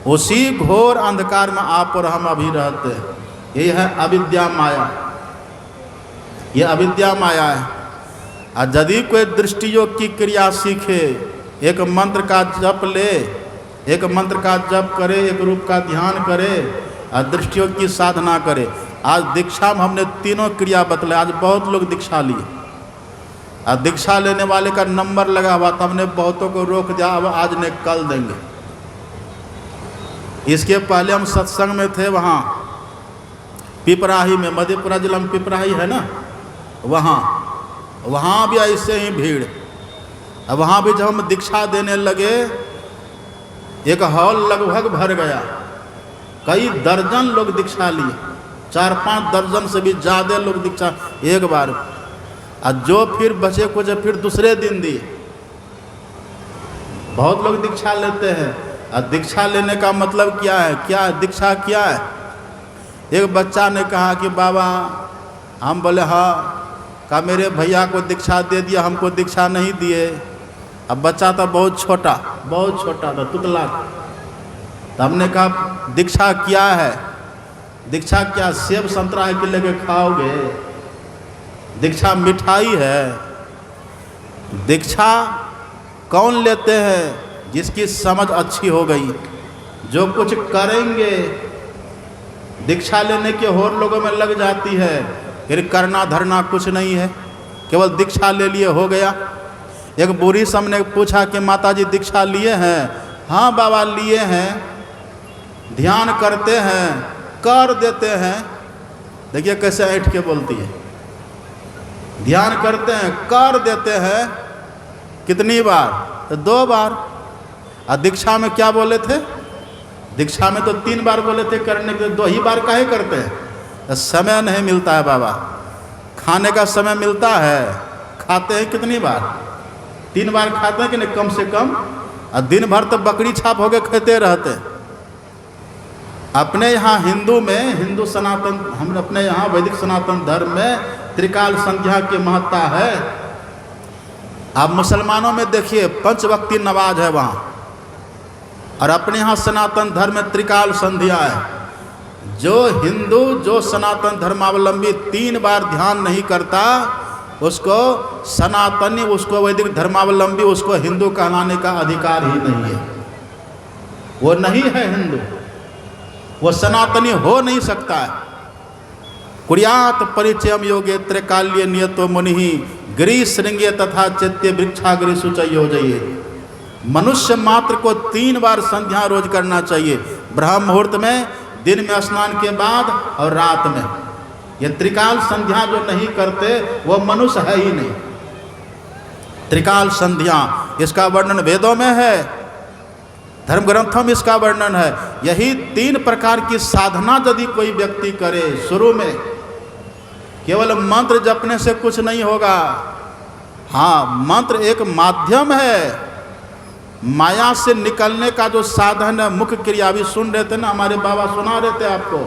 उसी घोर अंधकार में आप और हम अभी रहते हैं। यही है अविद्या माया, ये अविद्या माया है। और यदि कोई दृष्टि योग की क्रिया सीखे, एक मंत्र का जप ले, एक मंत्र का जप करे, एक रूप का ध्यान करे और दृष्टि योग की साधना करे। आज दीक्षा में हमने तीनों क्रिया बतलाए। आज बहुत लोग दीक्षा लिए और दीक्षा लेने वाले का नंबर लगा हुआ था, हमने बहुतों को रोक दिया, अब आज ने कल देंगे। इसके पहले हम सत्संग में थे, वहाँ पिपराही में, मधेपुरा जिला में पिपराही है ना, वहाँ भी ऐसे ही भीड़। अब वहाँ भी जब हम दीक्षा देने लगे, एक हॉल लगभग भर गया, कई दर्जन लोग दीक्षा लिए, 4-5 दर्जन से भी ज़्यादा लोग दीक्षा एक बार। और जो फिर बचे कुछ फिर दूसरे दिन दिए। बहुत लोग दीक्षा लेते हैं। और दीक्षा लेने का मतलब क्या है? क्या है दीक्षा? क्या है? एक बच्चा ने कहा कि बाबा, हम बोले हाँ, कहा मेरे भैया को दीक्षा दे दिया, हमको दीक्षा नहीं दिए। अब बच्चा था बहुत छोटा था, तुतला। तो हमने कहा दीक्षा क्या है? दीक्षा क्या सेब संतरा है कि लेके खाओगे? दीक्षा मिठाई है। दीक्षा कौन लेते हैं? जिसकी समझ अच्छी हो गई, जो कुछ करेंगे। दीक्षा लेने के और लोगों में लग जाती है, फिर करना धरना कुछ नहीं है, केवल दीक्षा ले लिए हो गया। एक बूढ़ी सामने पूछा कि माता जी दीक्षा लिए हैं? हाँ बाबा लिए हैं। ध्यान करते हैं, कर देते हैं। देखिए कैसे ऐठ के बोलती है। ध्यान करते हैं, कर देते हैं। कितनी बार? तो 2 बार। और दीक्षा में क्या बोले थे? दीक्षा में तो 3 बार बोले थे करने के, 2 ही बार काहे करते हैं? तो समय नहीं मिलता है बाबा। खाने का समय मिलता है, खाते हैं कितनी बार? 3 बार खाते हैं कि नहीं कम से कम। और दिन भर तो बकरी छाप हो गए खाते रहते। अपने यहाँ हिंदू में, हिंदू सनातन, हम अपने यहाँ वैदिक सनातन धर्म में त्रिकाल संध्या की महत्ता है। आप मुसलमानों में देखिए 5 वक्ती नमाज है वहाँ, और अपने यहाँ सनातन धर्म में त्रिकाल संध्या है। जो हिंदू, जो सनातन धर्मावलंबी 3 बार ध्यान नहीं करता, उसको सनातनी, उसको वैदिक धर्मावलंबी, उसको हिंदू कहलाने का अधिकार ही नहीं है। वो नहीं है हिंदू, वो सनातनी हो नहीं सकता है। कुर्यात परिचयम योगे त्रैकाल्य नियतो मुनि गिरी श्रृंगे तथा चैत्य वृक्षाग्रि सुचयोजये। मनुष्य मात्र को 3 बार संध्या रोज करना चाहिए, ब्रह्म मुहूर्त में, दिन में स्नान के बाद और रात में। ये त्रिकाल संध्या जो नहीं करते वो मनुष्य है ही नहीं। त्रिकाल संध्या, इसका वर्णन वेदों में है, धर्म ग्रंथों में इसका वर्णन है। यही 3 प्रकार की साधना यदि कोई व्यक्ति करे, शुरू में केवल मंत्र जपने से कुछ नहीं होगा। हाँ, मंत्र एक माध्यम है, माया से निकलने का जो साधन है। मुख्य क्रिया भी सुन रहे थे ना, हमारे बाबा सुना रहे थे आपको।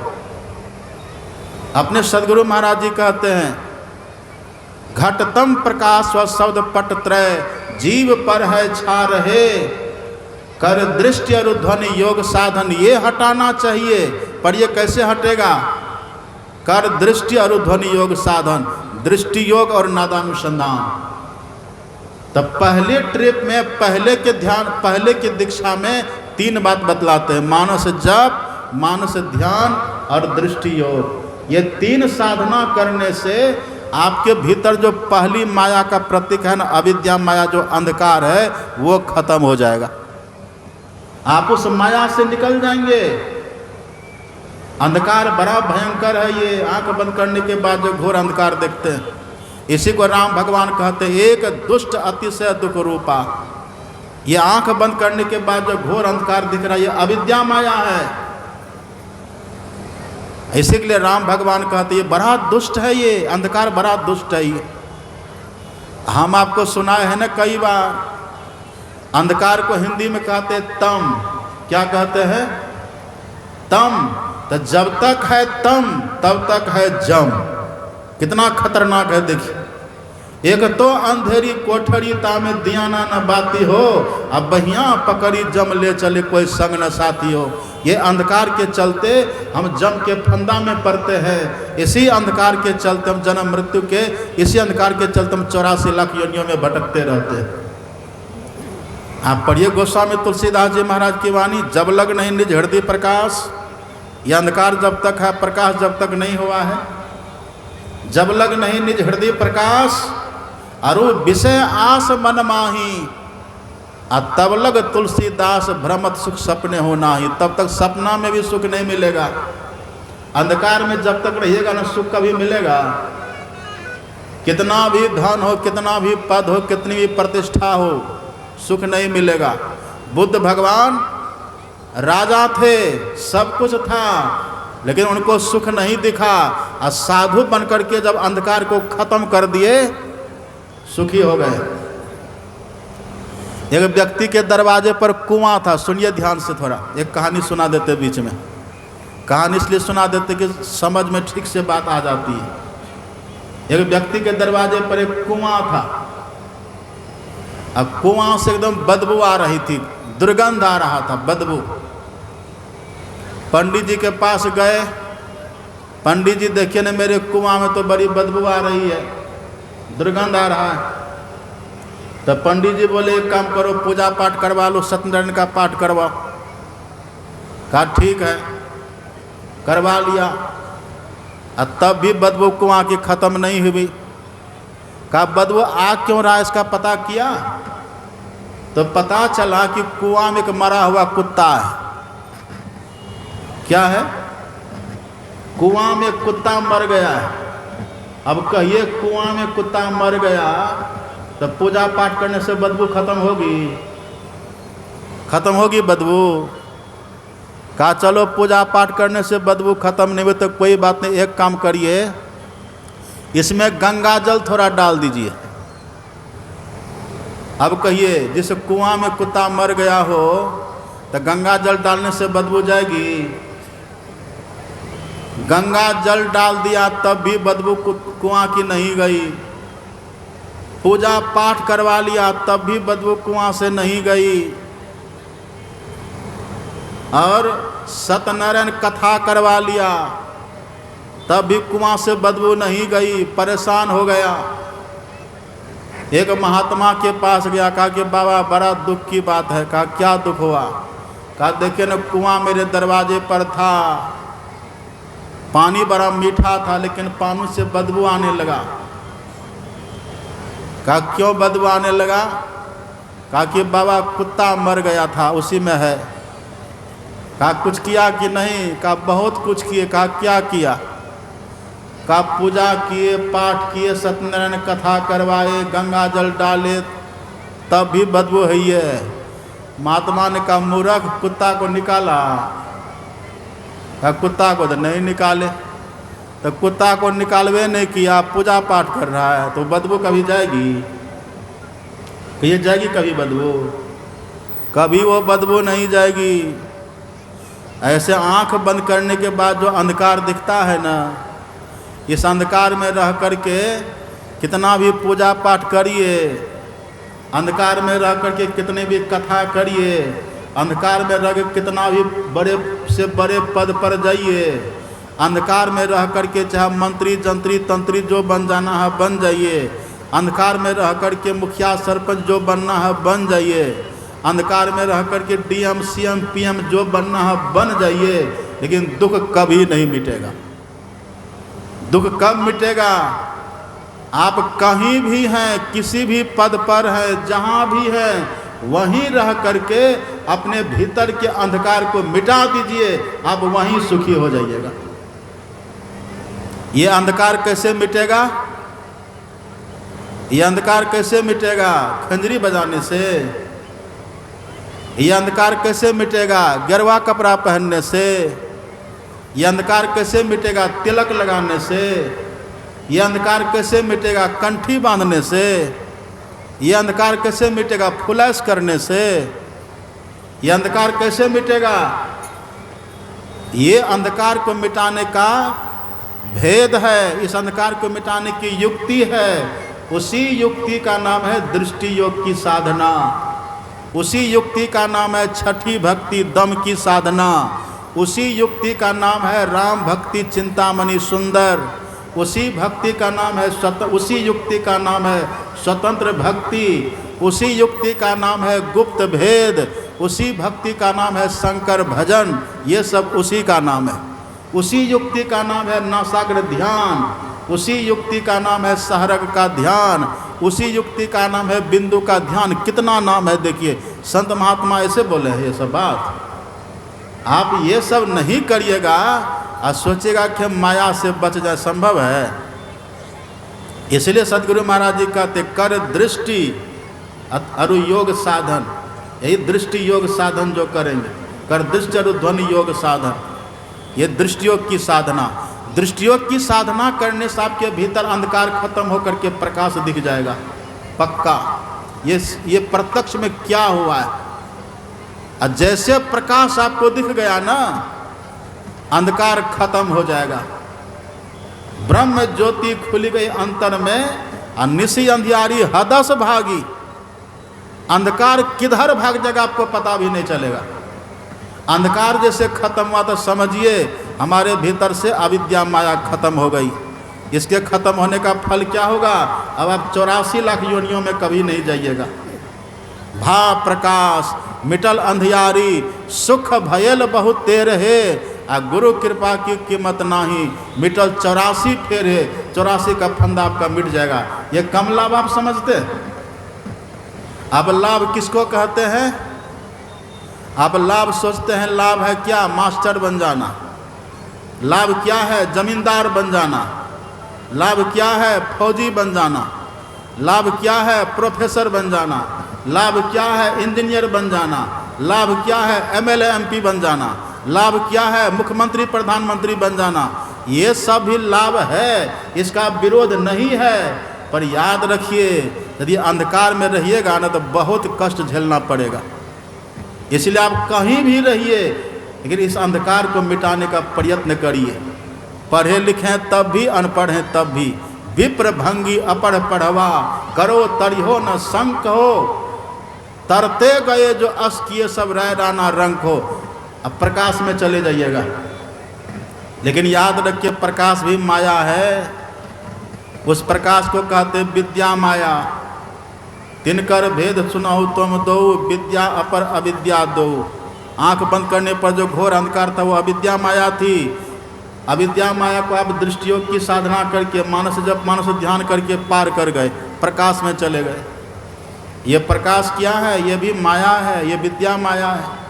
अपने सदगुरु महाराज जी कहते हैं, घटतम प्रकाश व शब्द पट त्रय जीव पर है छा रहे, कर दृष्टि और ध्वनि योग साधन ये हटाना चाहिए। पर ये कैसे हटेगा? कर दृष्टि और ध्वनि योग साधन, दृष्टि योग और नादानुसंधान। तब पहले ट्रिप में, पहले के ध्यान, पहले की दीक्षा में 3 बात बतलाते हैं, मानस जप, मानस ध्यान और दृष्टि योग। ये 3 साधना करने से आपके भीतर जो पहली माया का प्रतीक है ना, अविद्या माया, जो अंधकार है, वो खत्म हो जाएगा। आप उस माया से निकल जाएंगे। अंधकार बड़ा भयंकर है, ये आंख बंद करने के बाद जो घोर अंधकार देखते हैं, इसी को राम भगवान कहते हैं एक दुष्ट अतिशय दुख रूपा। ये आंख बंद करने के बाद जो घोर अंधकार दिख रहा है, ये अविद्या माया है। इसी के लिए राम भगवान कहते हैं ये बड़ा दुष्ट है, ये अंधकार बड़ा दुष्ट है। ये हम आपको सुनाए हैं ना कई बार, अंधकार को हिंदी में कहते हैं तम। क्या कहते हैं? तम। तो जब तक है तम तब तक है जम। कितना खतरनाक है देखिए। एक तो अंधेरी कोठरी तामे दिया न बाती हो, अब बहिया पकड़ी जम ले चले कोई संग न साथी हो। ये अंधकार के चलते हम जम के फंदा में पड़ते हैं। इसी अंधकार के चलते हम जन्म मृत्यु के, इसी अंधकार के चलते हम 84 लाख योनियों में भटकते रहते हैं। आप पढ़िए गोस्वामी तुलसीदास जी महाराज की वाणी, जब लग नहीं निज हृदय प्रकाश। यह अंधकार जब तक है, प्रकाश जब तक नहीं हुआ है, जब लग नहीं निज हृदय प्रकाश, अरु विषय आस मन माही, तब लग तुलसीदास भ्रमत सुख सपने हो नाही। तब तक सपना में भी सुख नहीं मिलेगा। अंधकार में जब तक रहिएगा ना, सुख कभी मिलेगा? कितना भी धन हो, कितना भी पद हो, कितनी भी प्रतिष्ठा हो, सुख नहीं मिलेगा। बुद्ध भगवान राजा थे, सब कुछ था, लेकिन उनको सुख नहीं दिखा। और साधु बनकर के जब अंधकार को खत्म कर दिए, सुखी हो गए। एक व्यक्ति के दरवाजे पर कुआं था। सुनिए ध्यान से, थोड़ा एक कहानी सुना देते बीच में। कहानी इसलिए सुना देते कि समझ में ठीक से बात आ जाती है। एक व्यक्ति के दरवाजे पर एक कुआं था। अब कुआं से एकदम बदबू आ रही थी, दुर्गंध आ रहा था, बदबू। पंडित जी के पास गए। पंडित जी देखिए ना, मेरे कुआं में तो बड़ी बदबू आ रही है, दुर्गंध आ रहा है। तो पंडित जी बोले एक काम करो, पूजा पाठ करवा लो, सत्यनारायण का पाठ करवाओ। कहा ठीक है, करवा लिया। और तब भी बदबू कुआं की खत्म नहीं हुई। कहा बदबू आ क्यों रहा है, इसका पता किया? तो पता चला कि कुआं में एक मरा हुआ कुत्ता है। क्या है? कुआं में कुत्ता मर गया है। अब कहिए कुआं में कुत्ता मर गया तो पूजा पाठ करने से बदबू खत्म होगी? खत्म होगी बदबू? कहा चलो पूजा पाठ करने से बदबू खत्म नहीं हुई तो कोई बात नहीं, एक काम करिए, इसमें गंगा जल थोड़ा डाल दीजिए। अब कहिए जिस कुआं में कुत्ता मर गया हो तो गंगा जल डालने से बदबू जाएगी? गंगा जल डाल दिया तब भी बदबू कुआं की नहीं गई। पूजा पाठ करवा लिया तब भी बदबू कुआं से नहीं गई। और सत्यनारायण कथा करवा लिया तब भी कुआं से बदबू नहीं गई। परेशान हो गया। एक महात्मा के पास गया, कहा कि बाबा बड़ा दुख की बात है। कहा क्या दुख हुआ? कहा देखिए ना, कुआं मेरे दरवाजे पर था, पानी बड़ा मीठा था, लेकिन पानी से बदबू आने लगा। कहा क्यों बदबू आने लगा? कहा कि बाबा कुत्ता मर गया था, उसी में है। कहा कुछ किया कि नहीं? कहा बहुत कुछ किए। कहा क्या किया? कहा पूजा किए, पाठ किए, सत्यनारायण कथा करवाए, गंगा जल डाले, तब भी बदबू है। महात्मा ने कहा मूर्ख, कुत्ता को निकाला? कहा कुत्ता को तो नहीं निकाले। तो कुत्ता को निकालवे नहीं किया, पूजा पाठ कर रहा है, तो बदबू कभी जाएगी? कहिए जाएगी कभी बदबू? कभी वो बदबू नहीं जाएगी। ऐसे आंख बंद करने के बाद जो अंधकार दिखता है ना, इस अंधकार में रह करके कितना भी पूजा पाठ करिए, अंधकार में रह करके कितने भी कथा करिए, अंधकार में रह कर कितना भी बड़े से बड़े पद पर जाइए, अंधकार में रह करके चाहे मंत्री जंत्री तंत्री जो बन जाना है बन जाइए, अंधकार में रह करके मुखिया सरपंच जो बनना है बन जाइए, अंधकार में रह करके डीएम सीएम पीएम जो बनना है बन जाइए, लेकिन दुख कभी नहीं मिटेगा। दुख कब मिटेगा? आप कहीं भी हैं, किसी भी पद पर हैं, जहाँ भी हैं, वहीं रह करके अपने भीतर के अंधकार को मिटा दीजिए, आप वहीं सुखी हो जाइएगा। ये अंधकार कैसे मिटेगा? ये अंधकार कैसे मिटेगा? खंजरी बजाने से? ये अंधकार कैसे मिटेगा? गेरुआ कपड़ा पहनने से? ये अंधकार कैसे मिटेगा? तिलक लगाने से? ये अंधकार कैसे मिटेगा? कंठी बांधने से? ये अंधकार कैसे मिटेगा? फुलैश करने से? ये अंधकार कैसे मिटेगा? ये अंधकार को मिटाने का भेद है, इस अंधकार को मिटाने की युक्ति है। उसी युक्ति का नाम है दृष्टि योग की साधना। उसी युक्ति का नाम है छठी भक्ति दम की साधना। उसी युक्ति का नाम है राम भक्ति चिंतामणि सुंदर। उसी भक्ति का नाम है उसी युक्ति का नाम है स्वतंत्र भक्ति। उसी युक्ति का नाम है गुप्त भेद। उसी भक्ति का नाम है शंकर भजन। ये सब उसी का नाम है। उसी युक्ति का नाम है नासाग्र ध्यान। उसी युक्ति का नाम है सहरग का ध्यान। उसी युक्ति का नाम है बिंदु का ध्यान। कितना नाम है देखिए, संत महात्मा ऐसे बोले हैं ये सब बात। आप ये सब नहीं करिएगा और सोचिएगा कि माया से बच जाए, संभव है? इसलिए सदगुरु महाराज जी कहते कर दृष्टि अरु योग साधन। यही दृष्टि योग साधन जो करेंगे, कर दृष्टि अरु ध्वनि योग साधन, ये दृष्टि योग की साधना। दृष्टि योग की साधना करने से आपके भीतर अंधकार खत्म होकर के प्रकाश दिख जाएगा पक्का। ये प्रत्यक्ष में क्या हुआ है? और जैसे प्रकाश आपको दिख गया ना, अंधकार खत्म हो जाएगा। ब्रह्म ज्योति खुल गई अंतर में, और निशी अंधियारी हदस भागी। अंधकार किधर भाग जाएगा आपको पता भी नहीं चलेगा। अंधकार जैसे खत्म हुआ तो समझिए हमारे भीतर से अविद्या माया खत्म हो गई। इसके खत्म होने का फल क्या होगा? अब आप 84 लाख योनियों में कभी नहीं जाइएगा। भा प्रकाश मिटल अंधियारी, सुख भयल बहुत तेर है, आ गुरु कृपा की कीमत नाही, मिटल 84 फेर है। 84 का फंदा आपका मिट जाएगा। ये कम लाभ आप समझते हैं? अब लाभ किसको कहते हैं? आप लाभ सोचते हैं लाभ है क्या? मास्टर बन जाना। लाभ क्या है? जमींदार बन जाना। लाभ क्या है? फौजी बन जाना। लाभ क्या है? प्रोफेसर बन जाना। लाभ क्या है? इंजीनियर बन जाना। लाभ क्या है? एमएलए एमपी बन जाना। लाभ क्या है? मुख्यमंत्री प्रधानमंत्री बन जाना। ये सब भी लाभ है, इसका विरोध नहीं है। पर याद रखिए, यदि अंधकार में रहिएगा ना तो बहुत कष्ट झेलना पड़ेगा। इसलिए आप कहीं भी रहिए, लेकिन इस अंधकार को मिटाने का प्रयत्न करिए। पढ़े लिखे तब भी, अनपढ़ हैं तब भी। विप्र भंगी अपढ़ पढ़वा, करो तरिहो न शंक हो। तरते गए जो अस किए सब राय राना रंग हो। अब प्रकाश में चले जाइएगा, लेकिन याद रखिए प्रकाश भी माया है। उस प्रकाश को कहते विद्या माया। तिनकर भेद सुनाओ तुम दो, विद्या अपर अविद्या दो। आंख बंद करने पर जो घोर अंधकार था वो अविद्या माया थी। अविद्या माया को आप दृष्टि योग की साधना करके मानस जप मानस ध्यान करके पार कर गए, प्रकाश में चले गए। ये प्रकाश क्या है? ये भी माया है, ये विद्या माया है।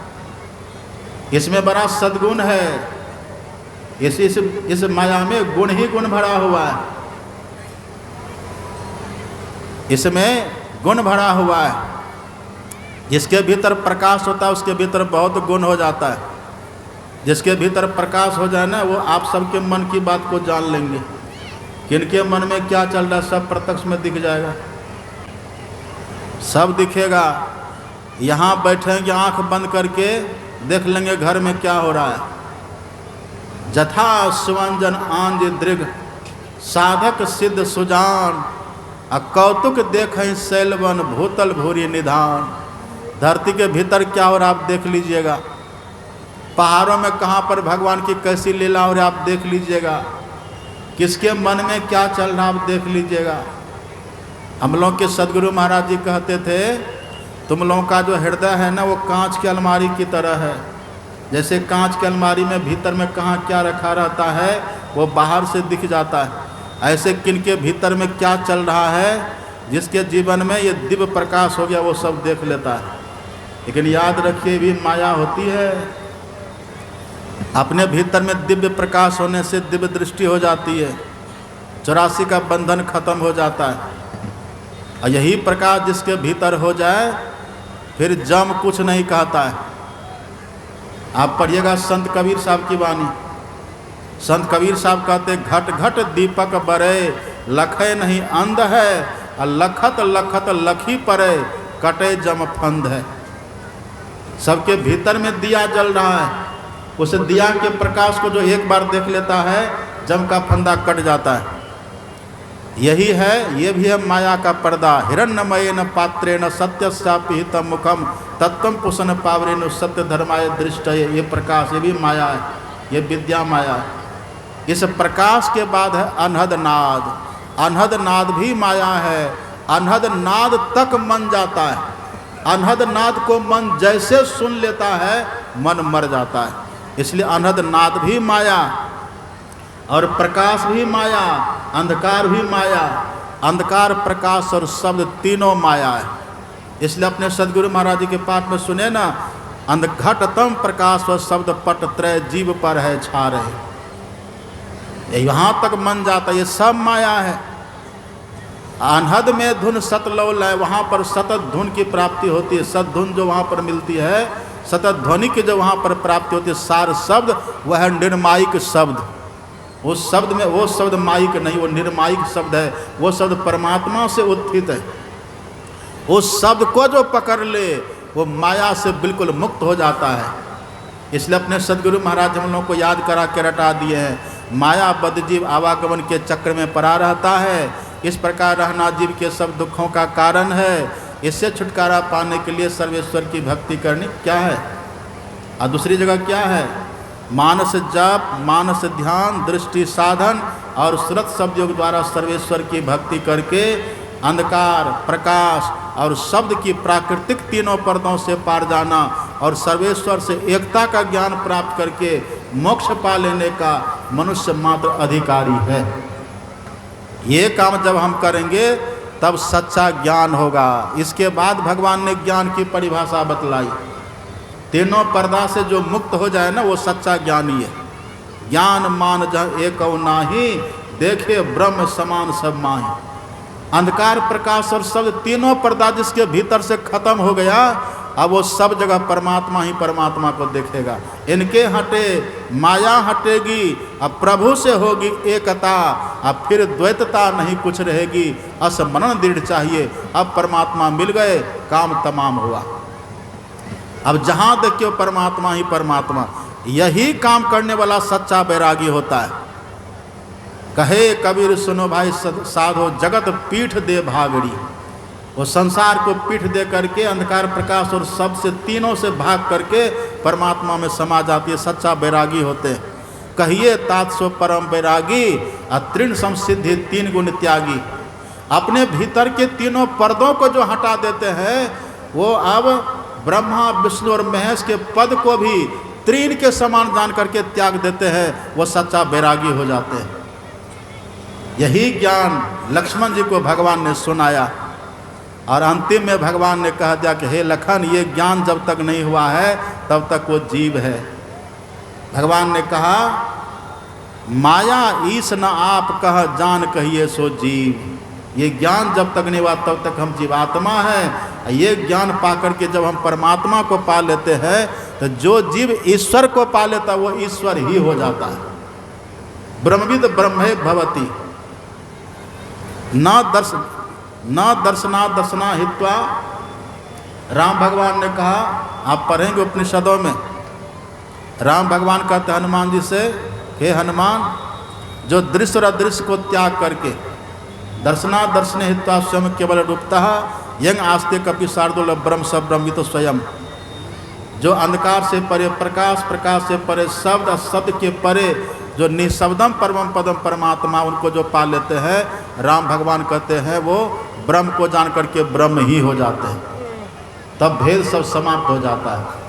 इसमें बड़ा सद्गुण है। इस माया में गुण ही गुण भरा हुआ है। इसमें गुण भरा हुआ है। जिसके भीतर प्रकाश होता है उसके भीतर बहुत गुण हो जाता है। जिसके भीतर प्रकाश हो जाए ना, वो आप सबके मन की बात को जान लेंगे। किनके मन में क्या चल रहा है सब प्रत्यक्ष में दिख जाएगा, सब दिखेगा। यहाँ बैठेंगे आंख बंद करके देख लेंगे घर में क्या हो रहा है। जथा सुवंजन आंज दृग, साधक सिद्ध सुजान, कौतुक देखें शैलवन भूतल भूरी निधान। धरती के भीतर क्या हो रहा है आप देख लीजिएगा। पहाड़ों में कहाँ पर भगवान की कैसी लीला हो रही है आप देख लीजिएगा। किसके मन में क्या चल रहा है आप देख लीजिएगा। हम लोग के सदगुरु महाराज जी कहते थे, तुम लोगों का जो हृदय है ना वो कांच की अलमारी की तरह है। जैसे कांच की अलमारी में भीतर में कहाँ क्या रखा रहता है वो बाहर से दिख जाता है, ऐसे किनके भीतर में क्या चल रहा है, जिसके जीवन में ये दिव्य प्रकाश हो गया वो सब देख लेता है। लेकिन याद रखिए भी माया होती है। अपने भीतर में दिव्य प्रकाश होने से दिव्य दृष्टि हो जाती है, 84 का बंधन खत्म हो जाता है। और यही प्रकाश जिसके भीतर हो जाए फिर जम कुछ नहीं कहता है। आप पढ़िएगा संत कबीर साहब की वाणी। संत कबीर साहब कहते घट घट दीपक बरे, लखे नहीं अंध है, और लखत लखत लखी परे, कटे जम फंद है। सबके भीतर में दिया जल रहा है, उस दिया के प्रकाश को जो एक बार देख लेता है जम का फंदा कट जाता है। यही है, ये भी है माया का पर्दा। हिरण्यमयेन पात्रेण सत्यस्यापिहितं मुखम तत्त्वं पुसन पावरेण सत्य धर्माय दृष्टये। ये प्रकाश, ये भी माया है, ये विद्या माया है। इस प्रकाश के बाद है अनहद नाद। अनहद नाद भी माया है। अनहद नाद तक मन जाता है। अनहद नाद को मन जैसे सुन लेता है मन मर जाता है। इसलिए अनहद नाद भी माया और प्रकाश भी माया, अंधकार भी माया। अंधकार, प्रकाश और शब्द तीनों माया है। इसलिए अपने सदगुरु महाराज जी के पाठ में सुने ना, अंधघटतम प्रकाश व शब्द पट त्रय जीव पर है छा रहे। यहाँ तक मन जाता है, ये सब माया है। अनहद में धुन सतलोल है, वहाँ पर सतत धुन की प्राप्ति होती है। सत धुन जो वहाँ पर मिलती है, सतत ध्वनि की जो वहाँ पर प्राप्ति होती है, सार शब्द वह है निर्मायिक शब्द। उस शब्द में, वो शब्द माइक नहीं, वो निर्मायिक शब्द है। वो शब्द परमात्मा से उत्थित है। उस शब्द को जो पकड़ ले वो माया से बिल्कुल मुक्त हो जाता है। इसलिए अपने सदगुरु महाराज हम लोगों को याद करा के रटा दिए हैं। माया बद्ध जीव आवागमन के चक्र में पड़ा रहता है। इस प्रकार रहना जीव के सब दुखों का कारण है। इससे छुटकारा पाने के लिए सर्वेश्वर की भक्ति करनी क्या है। और दूसरी जगह क्या है, मानस जप, मानस ध्यान, दृष्टि साधन और सुरत शब्द योग द्वारा सर्वेश्वर की भक्ति करके अंधकार, प्रकाश और शब्द की प्राकृतिक तीनों पर्दों से पार जाना और सर्वेश्वर से एकता का ज्ञान प्राप्त करके मोक्ष पा लेने का मनुष्य मात्र अधिकारी है। ये काम जब हम करेंगे तब सच्चा ज्ञान होगा। इसके बाद भगवान ने ज्ञान की परिभाषा बतलाई। तीनों पर्दा से जो मुक्त हो जाए ना वो सच्चा ज्ञानी है। ज्ञान मान जह एक नाही, देखे ब्रह्म समान सब माही। अंधकार, प्रकाश और शब्द तीनों पर्दा जिसके भीतर से खत्म हो गया, अब वो सब जगह परमात्मा ही परमात्मा को देखेगा। इनके हटे माया हटेगी, अब प्रभु से होगी एकता, अब फिर द्वैतता नहीं कुछ रहेगी। असमरण दृढ़ चाहिए, अब परमात्मा मिल गए, काम तमाम हुआ। अब जहाँ देखियो परमात्मा ही परमात्मा। यही काम करने वाला सच्चा बैरागी होता है। कहे कबीर सुनो भाई साधो, जगत पीठ दे भागड़ी। वो संसार को पीठ दे करके अंधकार, प्रकाश और शब्द से तीनों से भाग करके परमात्मा में समा जाती है। सच्चा बैरागी होते हैं। कहिए तात्स्व परम बैरागी, अतृण संसिद्धि तीन गुण त्यागी। अपने भीतर के तीनों पर्दों को जो हटा देते हैं वो अब ब्रह्मा, विष्णु और महेश के पद को भी त्रीन के समान जान करके त्याग देते हैं। वो सच्चा बैरागी हो जाते हैं। यही ज्ञान लक्ष्मण जी को भगवान ने सुनाया और अंतिम में भगवान ने कह दिया कि हे लखन, ये ज्ञान जब तक नहीं हुआ है तब तक वो जीव है। भगवान ने कहा माया ईश न आप कह जान कहिए सो जीव। ये ज्ञान जब तक नहीं हुआ तब तक हम जीवात्मा हैं। ये ज्ञान पाकर के जब हम परमात्मा को पा लेते हैं तो जो जीव ईश्वर को पा लेता वो ईश्वर ही हो जाता है। ब्रह्मविद ब्रह्मे भवति न दर्शना दर्शना हित्वा। राम भगवान ने कहा, आप पढ़ेंगे उपनिषदों में, राम भगवान कहते हनुमान जी से, हे हनुमान, जो दृश्य और अदृश्य को त्याग करके दर्शना दर्शने हित्वा स्वयं केवल रूपतः यंग आस्ते कपि शार्दुल ब्रह्म सब ब्रह्मित स्वयं। जो अंधकार से परे प्रकाश, प्रकाश से परे शब्द, शब्द के परे जो निःशब्दम परमम पदम परमात्मा, उनको जो पा लेते हैं, राम भगवान कहते हैं वो ब्रह्म को जान करके ब्रह्म ही हो जाते हैं। तब भेद सब समाप्त हो जाता है।